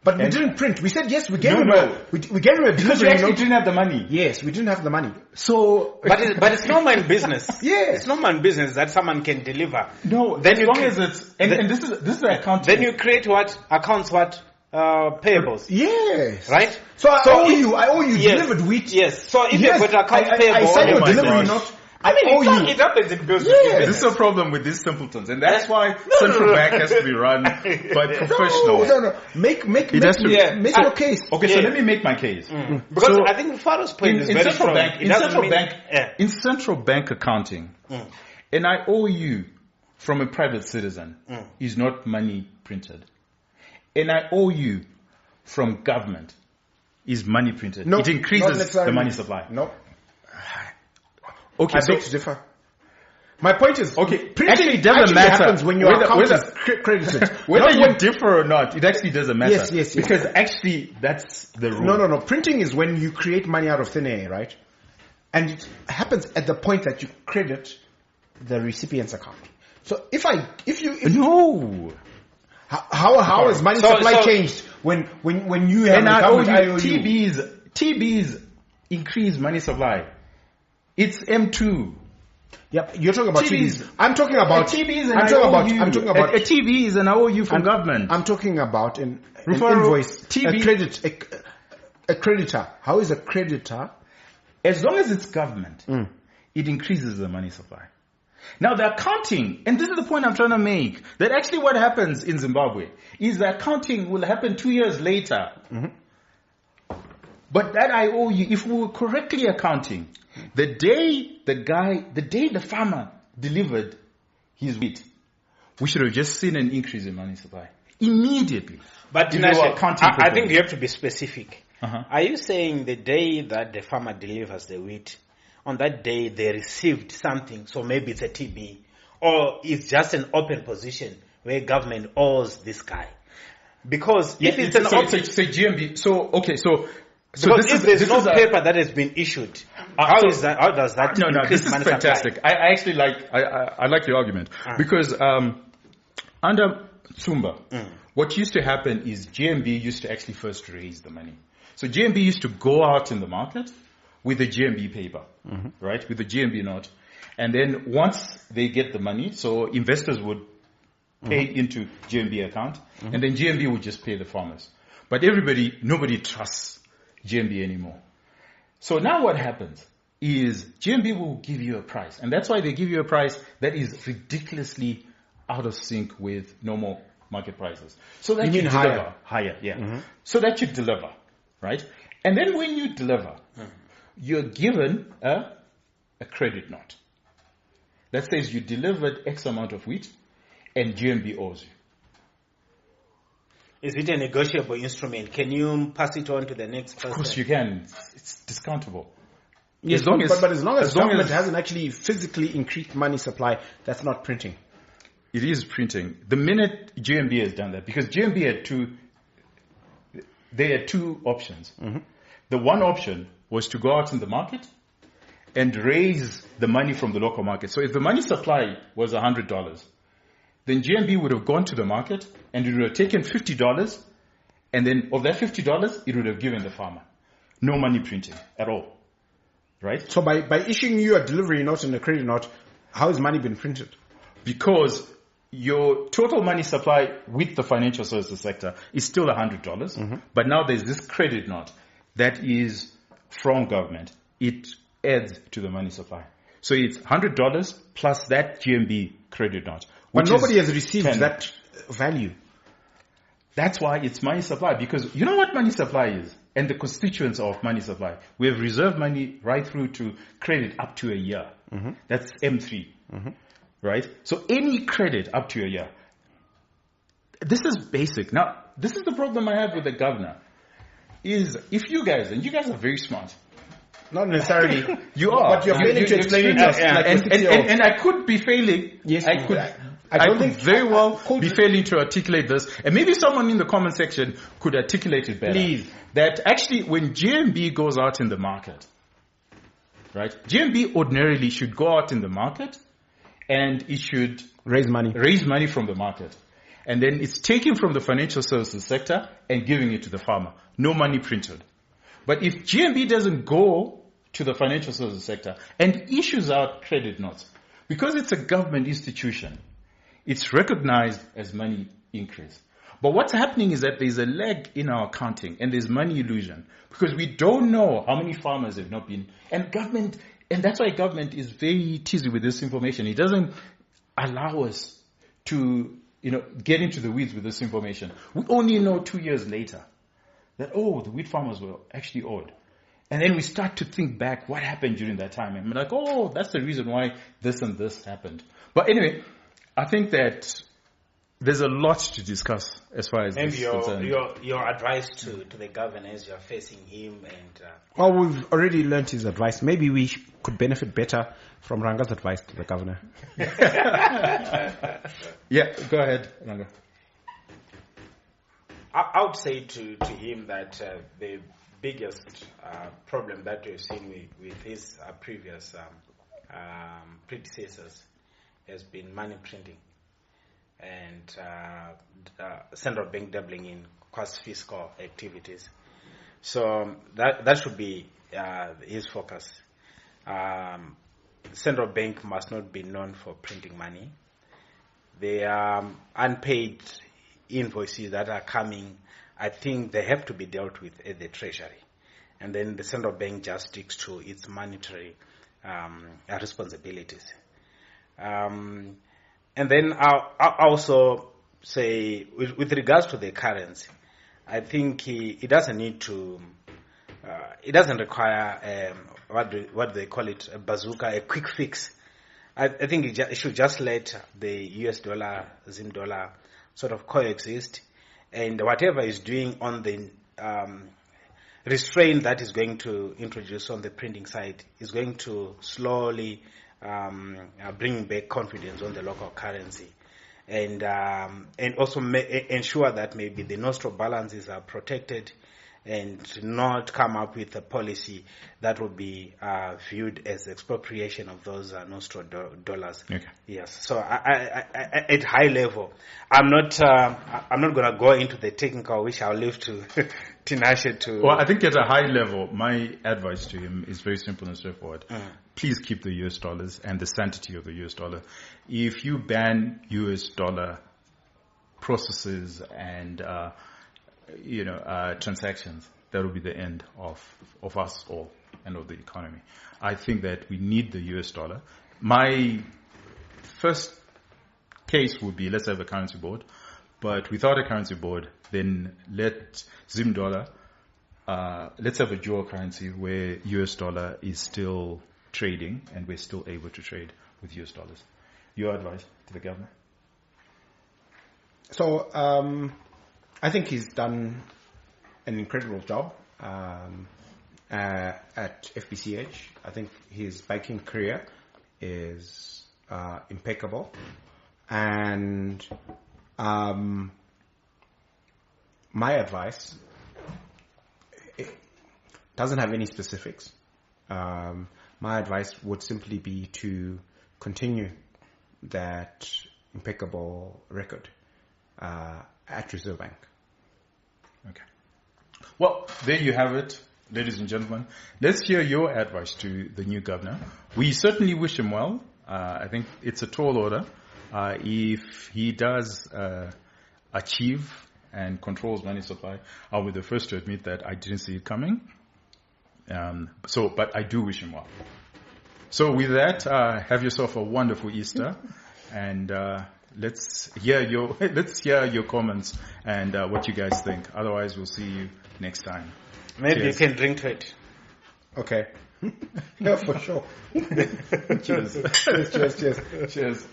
But we didn't print. We said, yes, we gave him a delivery because we actually didn't have the money. Yes, we didn't have the money. So, but it's normal in business. Yes. It's normal in business that someone can deliver. No, then as long as it's, and this is the accounting. Then you create what? Accounts what? Payables. Yes. Right? So I owe you yes, delivered wheat. Yes. So if you've got accounts payable. I signed your delivery note. It happens in business. Yes. This is a problem with these simpletons, and that's why central bank has to be run by professionals. No. Make your case. Okay, so let me make my case. Because I think Faro's point is very strong. In central bank accounting, an IOU from a private citizen is not money printed. An IOU from government is money printed. No, it increases the money supply. No. Okay, I beg to differ. My point is, printing actually doesn't matter happens when your account is credited. Whether you differ or not, it actually doesn't matter. Yes. Because actually, that's the rule. No. Printing is when you create money out of thin air, right? And it happens at the point that you credit the recipient's account. So if no. How has money supply changed when you have an TBs increase money supply? It's M2. Yep, you're talking about TVs. I'm talking about TVs. I'm talking about a TV is an IOU from government. I'm talking about an invoice, a creditor. How is a creditor? As long as it's government, it increases the money supply. Now the accounting, and this is the point I'm trying to make, that actually what happens in Zimbabwe is the accounting will happen 2 years later. But that IOU, if we were correctly accounting, the day the farmer delivered his wheat, we should have just seen an increase in money supply immediately. But I think you have to be specific. Are you saying the day that the farmer delivers the wheat, on that day they received something, so maybe it's a TB, or it's just an open position where government owes this guy? Because if it's an open... Say GMB, because if there's no paper that has been issued, how does that No, this is fantastic. I actually like your argument because under Tsumba, what used to happen is GMB used to actually first raise the money. So GMB used to go out in the market with the GMB paper, right, with the GMB note, and then once they get the money, so investors would pay into GMB account, and then GMB would just pay the farmers. But nobody trusts GMB anymore. So now what happens is GMB will give you a price, and that's why they give you a price that is ridiculously out of sync with normal market prices. So that you deliver higher, so that you deliver, right? And then when you deliver, you're given a credit note that says you delivered X amount of wheat, and GMB owes you. Is it a negotiable instrument? Can you pass it on to the next person? Of course you can. It's discountable. Yes, as long as government hasn't actually physically increased money supply, that's not printing. It is printing. The minute GMB has done that, because GMB had two options. The one option was to go out in the market and raise the money from the local market. So if the money supply was $100, then GMB would have gone to the market and it would have taken $50, and then of that $50, it would have given the farmer. No money printing at all. Right? So by issuing you a delivery note and a credit note, how has money been printed? Because your total money supply with the financial services sector is still $100, but now there's this credit note that is from government. It adds to the money supply. So it's $100 plus that GMB credit note. But nobody has received 10. that value. That's why it's money supply, because you know what money supply is and the constituents of money supply. We have reserve money right through to credit up to a year. That's M3, right? So any credit up to a year. This is basic. Now, this is the problem I have with the governor. Is if you guys, and you guys are very smart. Not necessarily. You are. But you're failing to explain it to us. Like and I could be failing. Yes, I could very well be failing to articulate this. And maybe someone in the comment section could articulate it better. Please. That actually when GMB goes out in the market, right? GMB ordinarily should go out in the market and it should raise money from the market. And then it's taken from the financial services sector and giving it to the farmer. No money printed. But if GMB doesn't go to the financial services sector and issues out credit notes, because it's a government institution, it's recognized as money increase. But what's happening is that there's a lag in our accounting and there's money illusion because we don't know how many farmers have not been, and that's why government is very teasy with this information. It doesn't allow us to, get into the weeds with this information. We only know 2 years later that, the wheat farmers were actually owed. And then we start to think back what happened during that time. And we're like, that's the reason why this and this happened. But anyway, I think that there's a lot to discuss as far as this is concerned. Your advice to the governor as you're facing him and... Well, we've already learned his advice. Maybe we could benefit better from Ranga's advice to the governor. Yeah, go ahead, Ranga. I would say to him that the biggest problem that we've seen with his previous predecessors has been money printing and central bank dabbling in quasi-fiscal activities. So that should be his focus. Central bank must not be known for printing money. The unpaid invoices that are coming, I think they have to be dealt with at the treasury. And then the central bank just sticks to its monetary responsibilities. And then I'll also say, with regards to the currency, I think it doesn't need to, it doesn't require, what they call it, a bazooka, a quick fix. I think it should just let the US dollar, Zim dollar sort of coexist, and whatever is doing on the restraint that is going to introduce on the printing side is going to slowly bring back confidence on the local currency, and also ensure that maybe the nostro balances are protected and not come up with a policy that will be viewed as expropriation of those nostro dollars. Okay. Yes. So I at high level, I'm not going to go into the technical, which I'll leave to Tinashe to. Well, I think at a high level, my advice to him is very simple and straightforward. Please keep the US dollars and the sanctity of the US dollar. If you ban US dollar processes and transactions, that will be the end of us all and of the economy. I think that we need the US dollar. My first case would be, let's have a currency board, but without a currency board, then let Zim dollar, let's have a dual currency where US dollar is still trading and we're still able to trade with US dollars. Your advice to the governor? So, I think he's done an incredible job at FBCH. I think his banking career is impeccable, and my advice, it doesn't have any specifics. My advice would simply be to continue that impeccable record at Reserve Bank. Okay. Well, there you have it, ladies and gentlemen. Let's hear your advice to the new governor. We certainly wish him well. I think it's a tall order. If he does achieve and controls money supply, I'll be the first to admit that I didn't see it coming. But I do wish him well. So with that, have yourself a wonderful Easter, and let's hear your comments and what you guys think. Otherwise, we'll see you next time. Maybe Cheers. you can drink to it. Okay. Yeah, for sure. Cheers. Cheers. Cheers.